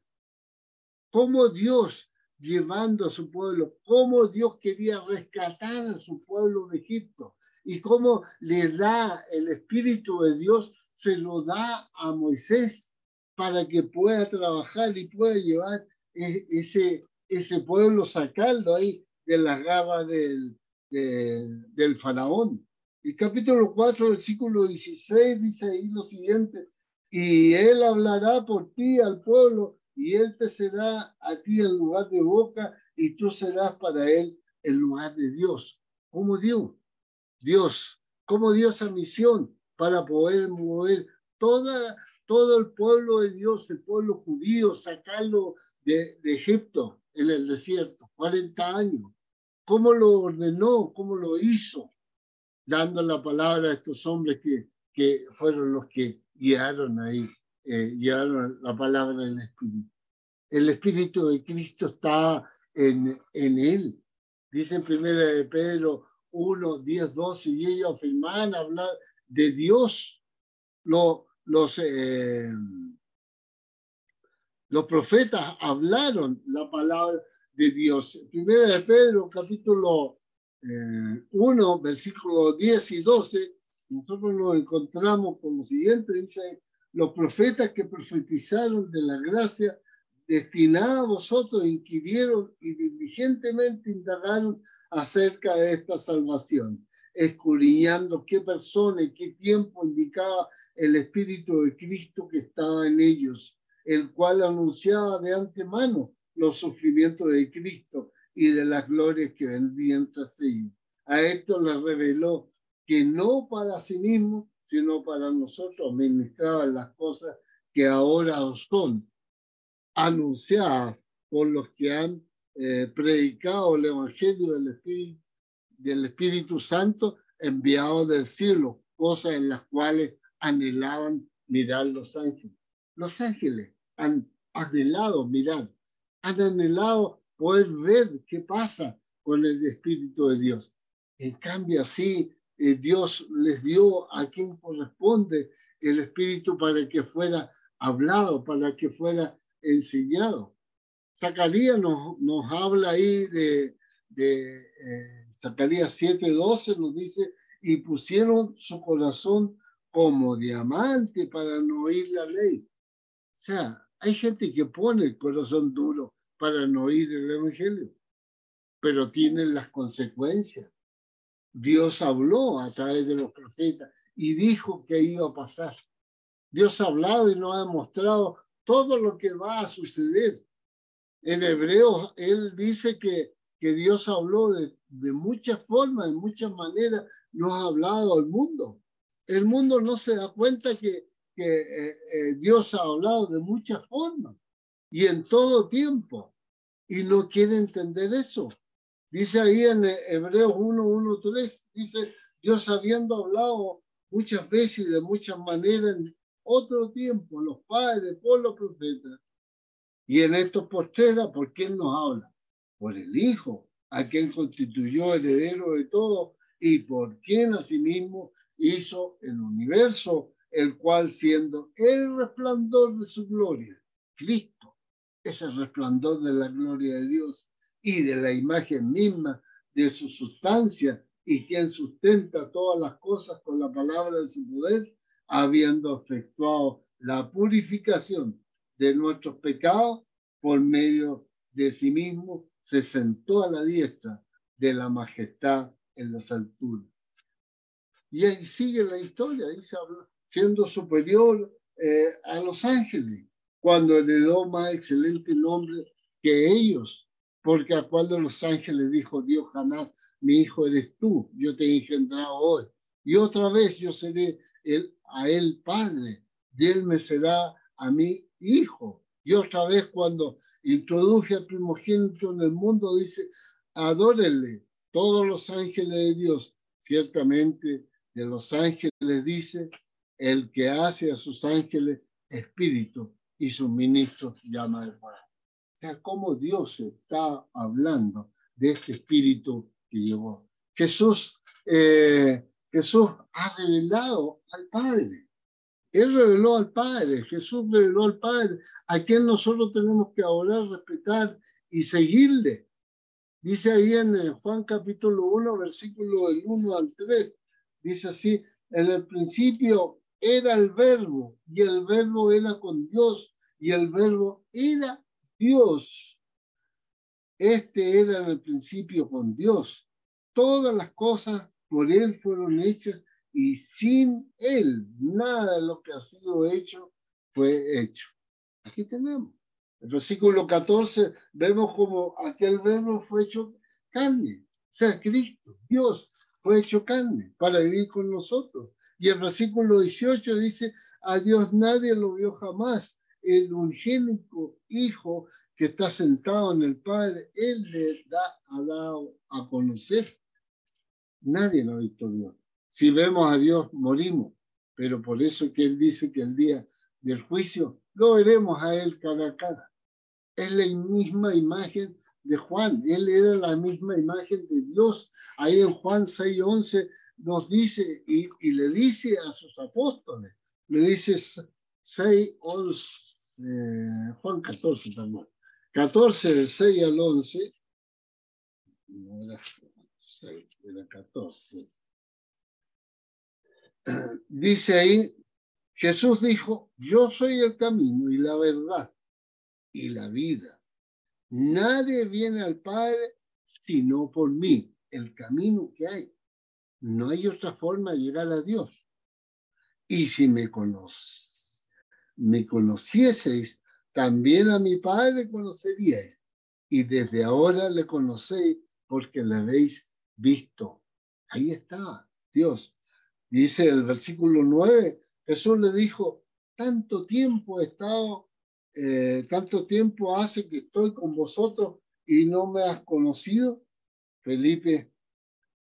Cómo Dios llevando a su pueblo, cómo Dios quería rescatar a su pueblo de Egipto y cómo le da el Espíritu de Dios, se lo da a Moisés para que pueda trabajar y pueda llevar ese pueblo, sacarlo ahí de las garras del faraón. Y capítulo 4, versículo 16 dice ahí lo siguiente, y él hablará por ti al pueblo, y él te será a ti el lugar de boca, y tú serás para él el lugar de Dios. ¿Cómo Dios? ¿Cómo dio esa misión para poder mover todo el pueblo de Dios, el pueblo judío, sacarlo de Egipto en el desierto, 40 años? ¿Cómo lo ordenó? ¿Cómo lo hizo? Dando la palabra a estos hombres que fueron los que guiaron ahí, llevaron la palabra del Espíritu. El Espíritu de Cristo está en él. Dice en 1 de Pedro 1, 10, 12, y ellos afirmaban hablar de Dios. Los profetas hablaron la palabra de Dios. 1 de Pedro, capítulo 1, versículos 10 y 12, nosotros nos encontramos con lo siguiente, dice, los profetas que profetizaron de la gracia destinada a vosotros inquirieron y diligentemente indagaron acerca de esta salvación, escudriñando qué persona y qué tiempo indicaba el Espíritu de Cristo que estaba en ellos, el cual anunciaba de antemano los sufrimientos de Cristo y de las glorias que vendrían tras ellos. A esto les reveló que no para sí mismo, sino para nosotros ministraban las cosas que ahora son anunciadas por los que han predicado el Evangelio del Espíritu Santo enviado del cielo, cosas en las cuales anhelaban mirar los ángeles. Los ángeles han anhelado mirar, han anhelado poder ver qué pasa con el Espíritu de Dios. En cambio, así Dios les dio a quien corresponde el Espíritu para que fuera hablado, para que fuera enseñado. Zacarías nos habla ahí de Zacarías 7:12, nos dice, y pusieron su corazón como diamante para no oír la ley. O sea, hay gente que pone el corazón duro para no oír el Evangelio, pero tienen las consecuencias. Dios habló a través de los profetas y dijo que iba a pasar. Dios ha hablado y nos ha demostrado todo lo que va a suceder. En Hebreos, él dice que Dios habló de muchas formas, de muchas maneras, nos ha hablado al mundo. El mundo no se da cuenta que Dios ha hablado de muchas formas y en todo tiempo, y no quiere entender eso. Dice ahí en Hebreos 1:1-3, dice, Dios habiendo hablado muchas veces y de muchas maneras en otro tiempo, los padres, por los profetas, y en estos postreros, ¿por quién nos habla? Por el Hijo, a quien constituyó heredero de todo y por quien asimismo hizo el universo, el cual siendo el resplandor de su gloria, Cristo es el resplandor de la gloria de Dios y de la imagen misma de su sustancia y quien sustenta todas las cosas con la palabra de su poder, habiendo efectuado la purificación de nuestros pecados por medio de sí mismo, se sentó a la diestra de la majestad en las alturas. Y ahí sigue la historia, dice, siendo superior a los ángeles, cuando heredó más excelente nombre que ellos, porque a cuál de los ángeles dijo Dios jamás, mi hijo eres tú, yo te he engendrado hoy, y otra vez yo seré a él padre, y él me será a mí hijo. Y otra vez cuando introduje al primogénito en el mundo, dice, adórenle todos los ángeles de Dios, ciertamente de los ángeles dice, el que hace a sus ángeles espíritu y sus ministros llama de paz. O sea, cómo Dios está hablando de este espíritu que llegó. Jesús ha revelado al Padre. Él reveló al Padre, Jesús reveló al Padre, a quien nosotros tenemos que adorar, respetar y seguirle. Dice ahí en Juan capítulo 1, versículo del 1-3, dice así, en el principio era el verbo, y el verbo era con Dios, y el verbo era Dios. Este era en el principio con Dios. Todas las cosas por él fueron hechas, y sin él nada de lo que ha sido hecho fue hecho. Aquí tenemos. El versículo 14 vemos como aquel verbo fue hecho carne, o sea, Cristo, Dios, fue hecho carne para vivir con nosotros. Y el versículo 18 dice, a Dios nadie lo vio jamás, el unigénito Hijo que está sentado en el Padre, Él le ha dado a conocer. Nadie lo ha visto a Dios. Si vemos a Dios, morimos. Pero por eso que Él dice que el día del juicio lo veremos a Él cara a cara. Es la misma imagen de Juan. Él era la misma imagen de Dios. Ahí en Juan 6:11 nos dice y le dice a sus apóstoles, le dice 6:11, Juan 14 también. 14 del 6 al 11. 6, era 14. Dice ahí, Jesús dijo, yo soy el camino y la verdad y la vida. Nadie viene al Padre sino por mí, el camino que hay. No hay otra forma de llegar a Dios. Y si me conocieseis, también a mi Padre conoceríais. Y desde ahora le conocéis porque le habéis visto. Ahí está Dios. Dice el versículo 9, Jesús le dijo, tanto tiempo hace que estoy con vosotros y no me has conocido. Felipe,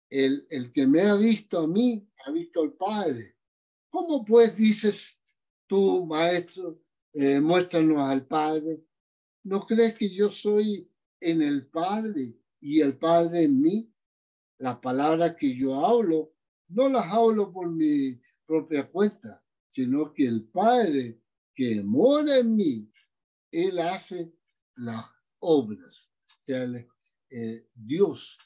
el que me ha visto a mí, ha visto al Padre. ¿Cómo pues dices tú, maestro, muéstranos al Padre? ¿No crees que yo soy en el Padre y el Padre en mí? Las palabras que yo hablo, no las hablo por mi propia cuenta, sino que el Padre que mora en mí, Él hace las obras. O sea, Dios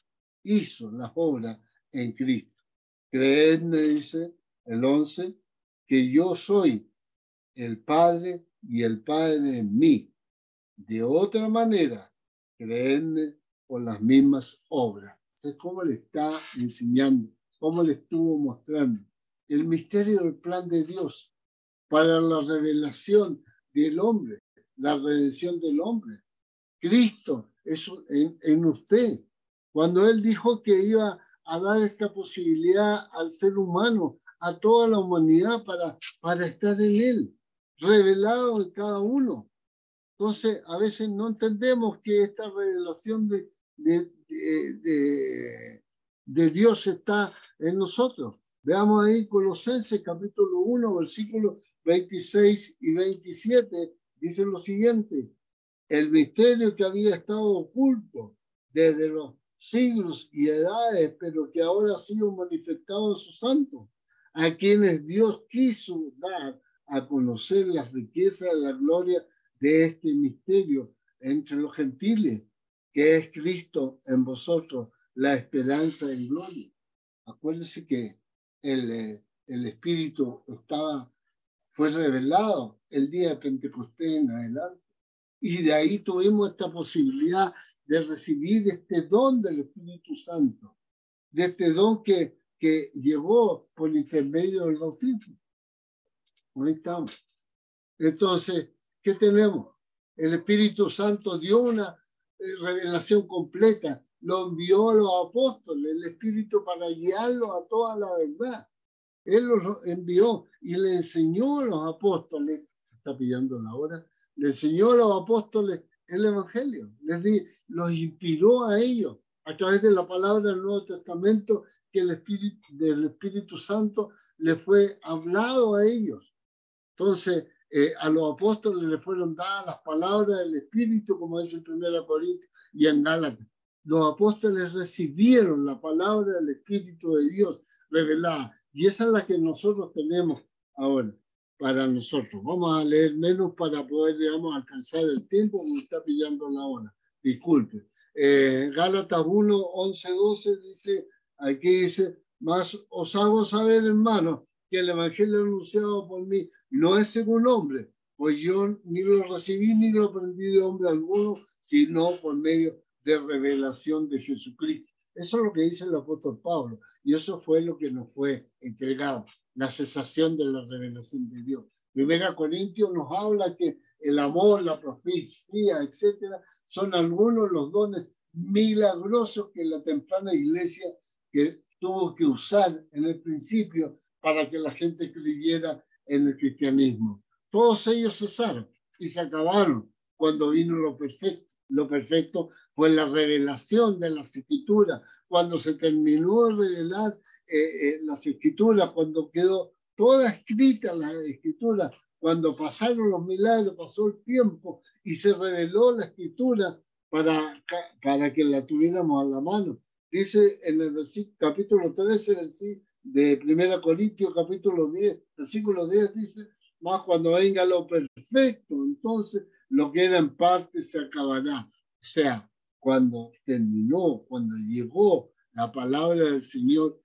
hizo las obras en Cristo. Creedme, dice el 11, que yo soy el Padre y el Padre en mí. De otra manera, creedme por las mismas obras. Es como le está enseñando, cómo le estuvo mostrando el misterio del plan de Dios para la revelación del hombre, la redención del hombre. Cristo es en usted. Cuando Él dijo que iba a dar esta posibilidad al ser humano, a toda la humanidad para estar en Él, revelado en cada uno. Entonces, a veces no entendemos que esta revelación de Dios está en nosotros. Veamos ahí Colosenses capítulo 1, versículos 26 y 27, dice lo siguiente: el misterio que había estado oculto desde los siglos y edades, pero que ahora ha sido manifestado en sus santos, a quienes Dios quiso dar a conocer las riquezas de la gloria de este misterio entre los gentiles, que es Cristo en vosotros, la esperanza en gloria. Acuérdense que el Espíritu fue revelado el día de Pentecostés en adelante, y de ahí tuvimos esta posibilidad de recibir este don del Espíritu Santo, de este don que llegó por intermedio del bautismo. Ahí estamos. Entonces, ¿qué tenemos? El Espíritu Santo dio una revelación completa, lo envió a los apóstoles, el Espíritu para guiarlos a toda la verdad. Él los envió y le enseñó a los apóstoles, está pillando la hora, le enseñó a los apóstoles el Evangelio, los inspiró a ellos a través de la palabra del Nuevo Testamento que del Espíritu Santo le fue hablado a ellos. Entonces, a los apóstoles le fueron dadas las palabras del Espíritu, como dice en 1 Corintios y en Gálatas. Los apóstoles recibieron la palabra del Espíritu de Dios revelada, y esa es la que nosotros tenemos ahora para nosotros. Vamos a leer menos para poder, digamos, alcanzar el tiempo, porque está pillando la hora. Disculpe. Gálatas 1, 11, 12 dice, aquí dice, mas os hago saber, hermanos, que el Evangelio anunciado por mí no es según hombre, pues yo ni lo recibí ni lo aprendí de hombre alguno, sino por medio de revelación de Jesucristo. Eso es lo que dice el apóstol Pablo, y eso fue lo que nos fue entregado, la cesación de la revelación de Dios. 1 Corintios nos habla que el amor, la profecía, etcétera, son algunos de los dones milagrosos que la temprana iglesia que tuvo que usar en el principio para que la gente creyera en el cristianismo. Todos ellos cesaron y se acabaron cuando vino lo perfecto. Lo perfecto fue la revelación de las Escrituras, cuando se terminó de revelar las Escrituras, cuando quedó toda escrita la Escritura, cuando pasaron los milagros, pasó el tiempo y se reveló la Escritura para que la tuviéramos a la mano. Dice en el capítulo 13 de 1 Corintios, capítulo 10, versículo 10, dice, más cuando venga lo perfecto, entonces lo que era en parte se acabará. O sea, cuando terminó, cuando llegó La palabra del Señor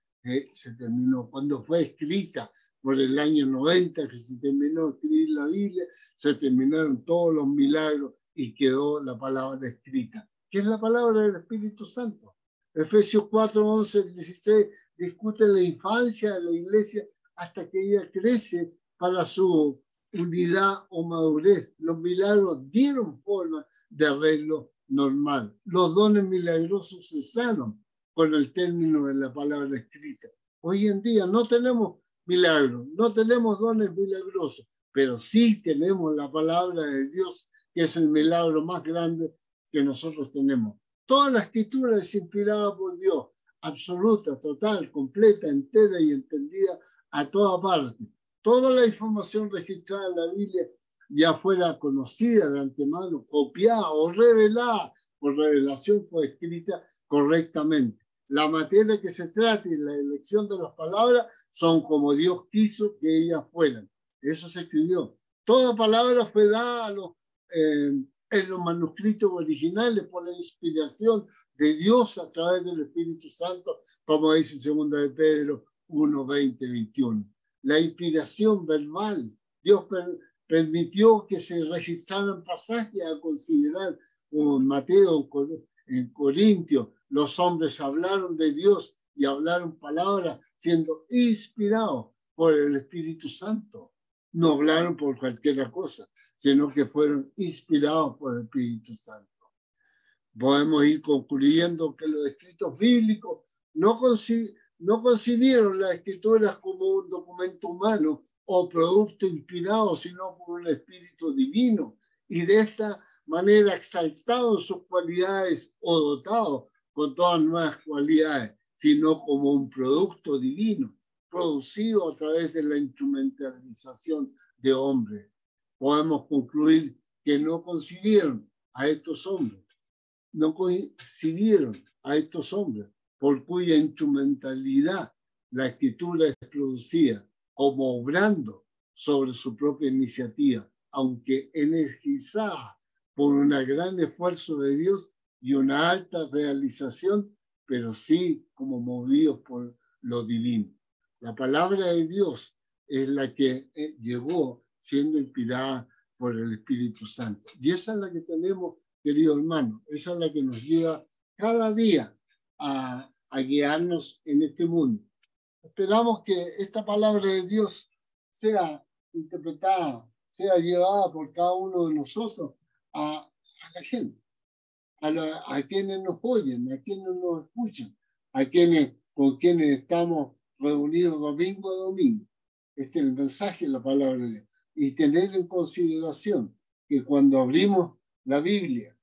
se terminó. Cuando fue escrita por el año 90, que se terminó de escribir la Biblia, se terminaron todos los milagros y quedó la palabra escrita, que es la palabra del Espíritu Santo. Efesios 4, 11, 16 discute la infancia de la iglesia hasta que ella crece para su unidad o madurez. Los milagros dieron forma de arreglo normal. Los dones milagrosos cesaron con el término de la palabra escrita. Hoy en día no tenemos milagros, no tenemos dones milagrosos, pero sí tenemos la palabra de Dios, que es el milagro más grande que nosotros tenemos. Toda la escritura es inspirada por Dios, absoluta, total, completa, entera y entendida a toda parte. Toda la información registrada en la Biblia, ya fuera conocida de antemano, copiada o revelada por revelación, fue escrita correctamente. La materia que se trata y la elección de las palabras son como Dios quiso que ellas fueran. Eso se escribió. Toda palabra fue dada en los manuscritos originales por la inspiración de Dios a través del Espíritu Santo, como dice 2 de Pedro 1, 20, 21. La inspiración verbal. Dios permitió que se registraran pasajes a considerar, como en Mateo, en Corintios. Los hombres hablaron de Dios y hablaron palabras siendo inspirados por el Espíritu Santo. No hablaron por cualquier cosa, sino que fueron inspirados por el Espíritu Santo. Podemos ir concluyendo que los escritos bíblicos no concibieron las escrituras como un documento humano o producto inspirado, sino por un espíritu divino, y de esta manera exaltado en sus cualidades o dotado con todas nuevas cualidades, sino como un producto divino, producido a través de la instrumentalización de hombres. Podemos concluir que no concibieron a estos hombres, por cuya instrumentalidad la escritura es producida, como obrando sobre su propia iniciativa, aunque energizada por un gran esfuerzo de Dios y una alta realización, pero sí como movidos por lo divino. La palabra de Dios es la que llegó siendo inspirada por el Espíritu Santo. Y esa es la que tenemos, querido hermano, esa es la que nos lleva cada día a guiarnos en este mundo. Esperamos que esta palabra de Dios sea interpretada, sea llevada por cada uno de nosotros a la gente, a quienes nos oyen, a quienes nos escuchan, con quienes estamos reunidos domingo a domingo. Este es el mensaje de la palabra de Dios. Y tener en consideración que cuando abrimos la Biblia,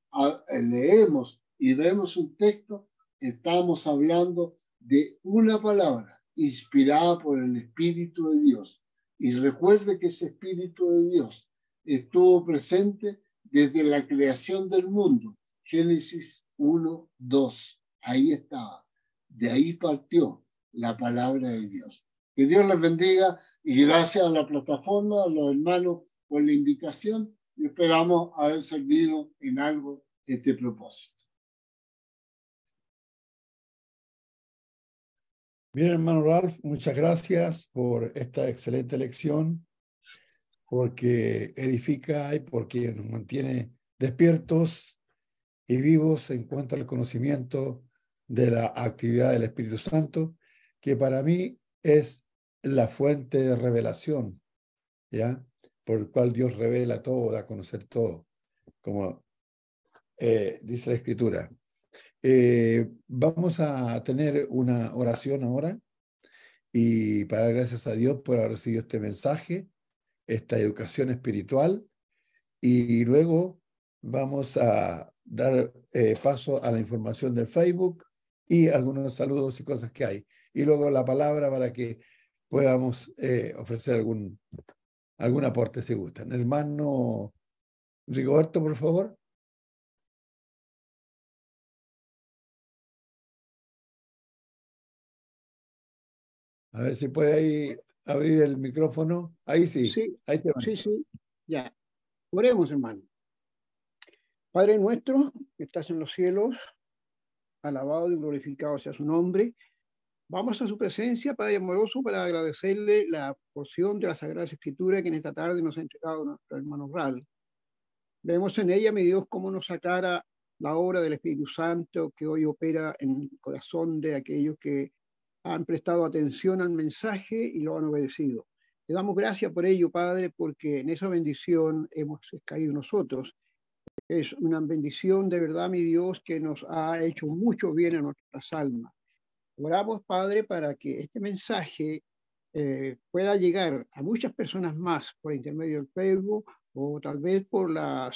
leemos y vemos un texto, estamos hablando de una palabra inspirada por el Espíritu de Dios. Y recuerde que ese Espíritu de Dios estuvo presente desde la creación del mundo. Génesis 1, 2. Ahí estaba. De ahí partió la palabra de Dios. Que Dios les bendiga y gracias a la plataforma, a los hermanos por la invitación, y esperamos haber servido en algo este propósito. Bien, hermano Ralph, muchas gracias por esta excelente lección, porque edifica y porque nos mantiene despiertos y vivos en cuanto al conocimiento de la actividad del Espíritu Santo, que para mí es la fuente de revelación, ¿ya? Por el cual Dios revela todo, da a conocer todo, como dice la Escritura. Vamos a tener una oración ahora y para dar gracias a Dios por haber recibido este mensaje, esta educación espiritual, y luego vamos a dar paso a la información del Facebook y algunos saludos y cosas que hay. Y luego la palabra para que podamos ofrecer algún aporte si gustan. Hermano Rigoberto, por favor. A ver si puede ahí abrir el micrófono. Ahí sí. Sí, ahí se sí. Ya. Oremos, hermano. Padre nuestro, que estás en los cielos, alabado y glorificado sea su nombre. Vamos a su presencia, Padre amoroso, para agradecerle la porción de la Sagrada Escritura que en esta tarde nos ha entregado nuestro hermano Ral. Vemos en ella, mi Dios, cómo nos aclara la obra del Espíritu Santo que hoy opera en el corazón de aquellos que han prestado atención al mensaje y lo han obedecido. Te damos gracias por ello, Padre, porque en esa bendición hemos caído nosotros. Es una bendición de verdad, mi Dios, que nos ha hecho mucho bien a nuestras almas. Oramos, Padre, para que este mensaje pueda llegar a muchas personas más por intermedio del Facebook o tal vez por la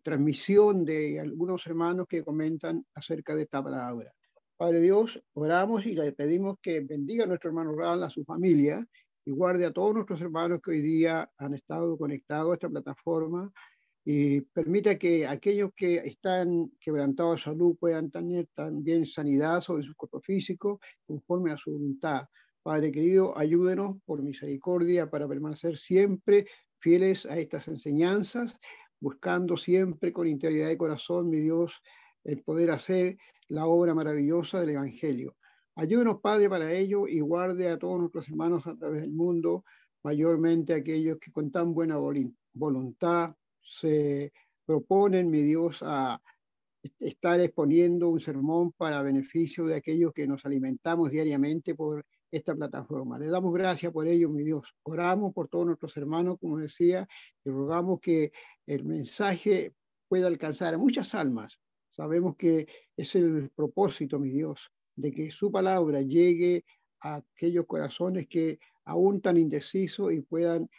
transmisión de algunos hermanos que comentan acerca de esta palabra. Padre Dios, oramos y le pedimos que bendiga a nuestro hermano Ral, a su familia, y guarde a todos nuestros hermanos que hoy día han estado conectados a esta plataforma, y permita que aquellos que están quebrantados de salud puedan tener también sanidad sobre su cuerpo físico conforme a su voluntad. Padre querido, ayúdenos por misericordia para permanecer siempre fieles a estas enseñanzas, buscando siempre con integridad de corazón, mi Dios, el poder hacer la obra maravillosa del Evangelio. Ayúdenos, Padre, para ello, y guarde a todos nuestros hermanos a través del mundo, mayormente aquellos que con tan buena voluntad se proponen, mi Dios, a estar exponiendo un sermón para beneficio de aquellos que nos alimentamos diariamente por esta plataforma. Le damos gracias por ello, mi Dios. Oramos por todos nuestros hermanos, como decía, y rogamos que el mensaje pueda alcanzar a muchas almas. Sabemos que es el propósito, mi Dios, de que su palabra llegue a aquellos corazones que aún tan indecisos y puedan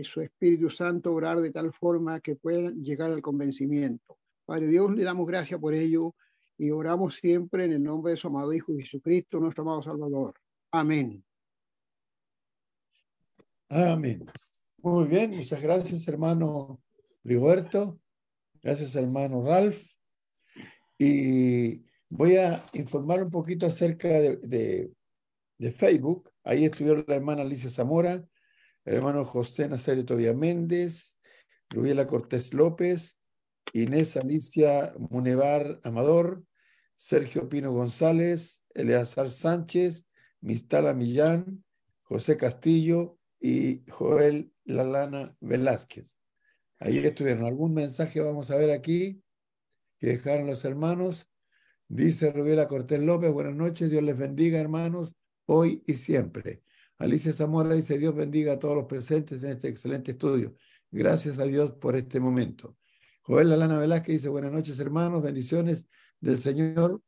su Espíritu Santo obrar de tal forma que puedan llegar al convencimiento. Padre Dios, le damos gracias por ello y oramos siempre en el nombre de su amado Hijo Jesucristo, nuestro amado Salvador. Amén. Amén. Muy bien, muchas gracias, hermano Rigoberto. Gracias, hermano Ralph. Y voy a informar un poquito acerca de Facebook. Ahí estuvieron la hermana Alicia Zamora, el hermano José Nazario Tobía Méndez, Rubiela Cortés López, Inés Alicia Munevar Amador, Sergio Pino González, Eleazar Sánchez, Mistala Millán, José Castillo y Joel Lalana Velázquez. Ahí estuvieron. ¿Algún mensaje vamos a ver aquí que dejaron los hermanos? Dice Rubiela Cortés López, buenas noches, Dios les bendiga, hermanos, hoy y siempre. Alicia Zamora dice, Dios bendiga a todos los presentes en este excelente estudio. Gracias a Dios por este momento. Joel Lalana Velázquez dice, buenas noches, hermanos, bendiciones del Señor.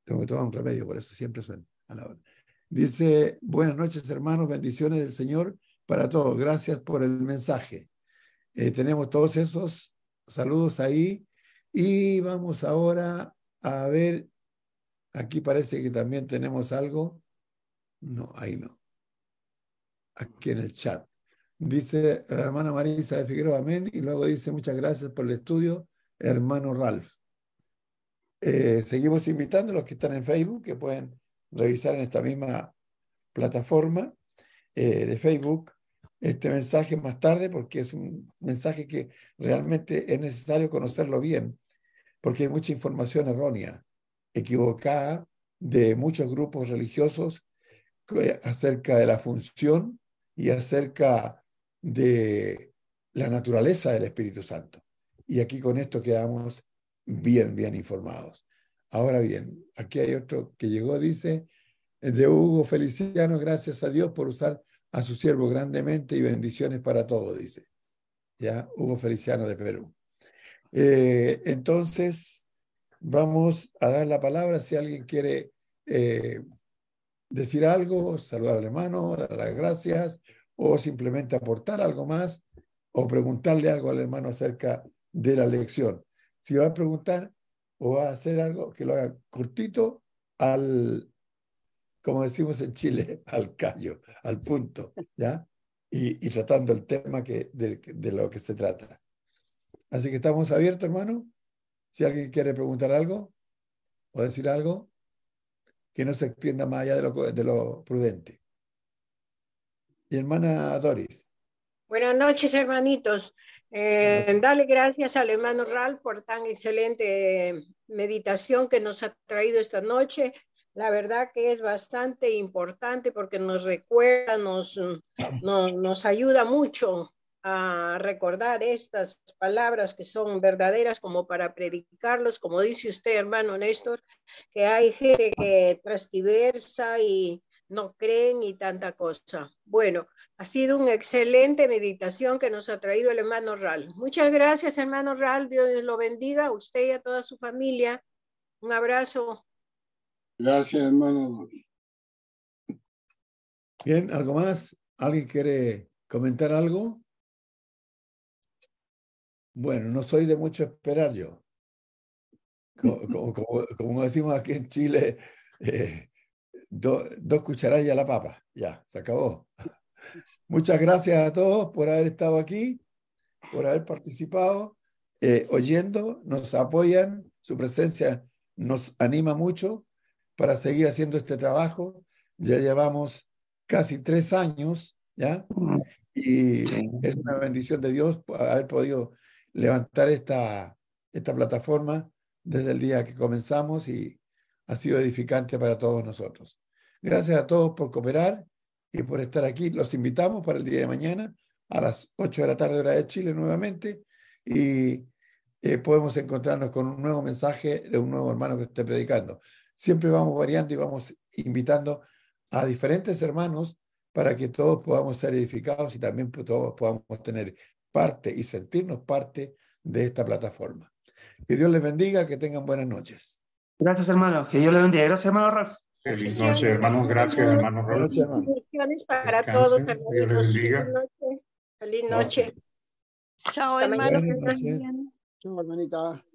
Tengo que tomar un remedio, por eso siempre suena a la hora. Dice, buenas noches, hermanos, bendiciones del Señor para todos. Gracias por el mensaje. Tenemos todos esos saludos ahí. Y vamos ahora a ver, aquí parece que también tenemos algo. No, ahí no. Aquí en el chat. Dice la hermana Marisa de Figueroa, amén. Y luego dice, muchas gracias por el estudio, hermano Ralph. Seguimos invitando a los que están en Facebook, que pueden revisar en esta misma plataforma de Facebook este mensaje más tarde, porque es un mensaje que realmente es necesario conocerlo bien, porque hay mucha información errónea, equivocada, de muchos grupos religiosos acerca de la función y acerca de la naturaleza del Espíritu Santo. Y aquí con esto quedamos bien informados. Ahora bien, aquí hay otro que llegó, dice, de Hugo Feliciano, gracias a Dios por usar a su siervo grandemente y bendiciones para todos, dice. Ya, Hugo Feliciano de Perú. Entonces, vamos a dar la palabra si alguien quiere decir algo, saludar al hermano, dar las gracias, o simplemente aportar algo más, o preguntarle algo al hermano acerca de la lección. Si va a preguntar o va a hacer algo, que lo haga cortito, como decimos en Chile, al callo, al punto, ¿ya? Y tratando el tema de lo que se trata. Así que estamos abiertos, hermano. Si alguien quiere preguntar algo o decir algo, que no se extienda más allá de lo prudente. Y hermana Doris. Buenas noches, hermanitos. Dale gracias al hermano Ral por tan excelente meditación que nos ha traído esta noche. La verdad que es bastante importante porque nos recuerda, nos ayuda mucho a recordar estas palabras que son verdaderas como para predicarlos, como dice usted, hermano Néstor, que hay gente que transgiversa y no creen y tanta cosa. Bueno, ha sido una excelente meditación que nos ha traído el hermano Ral. Muchas gracias, hermano Ral. Dios lo bendiga a usted y a toda su familia. Un abrazo. Gracias, hermano. Bien, ¿algo más? ¿Alguien quiere comentar algo? Bueno, no soy de mucho esperar yo. Como decimos aquí en Chile, dos cucharadas y a la papa. Ya, se acabó. Muchas gracias a todos por haber estado aquí, por haber participado, oyendo, nos apoyan, su presencia nos anima mucho para seguir haciendo este trabajo. Ya llevamos casi 3 años, ¿ya? Y es una bendición de Dios haber podido levantar esta plataforma desde el día que comenzamos y ha sido edificante para todos nosotros. Gracias a todos por cooperar y por estar aquí. Los invitamos para el día de mañana a las 8 de la tarde hora de Chile nuevamente y podemos encontrarnos con un nuevo mensaje de un nuevo hermano que esté predicando. Siempre vamos variando y vamos invitando a diferentes hermanos para que todos podamos ser edificados y también todos podamos tener parte y sentirnos parte de esta plataforma. Que Dios les bendiga, que tengan buenas noches. Gracias, hermano. Que Dios le bendiga. Gracias, hermano Ralph. Feliz noche, hermanos. Gracias, hermano Buenas noches, hermano. Bendiciones para Descansen. todos, Dios les hermanitos. bendiga. Feliz noche. Feliz noche. Chao, Hasta hermano. mañana. Que estén bien. Chao, hermanita.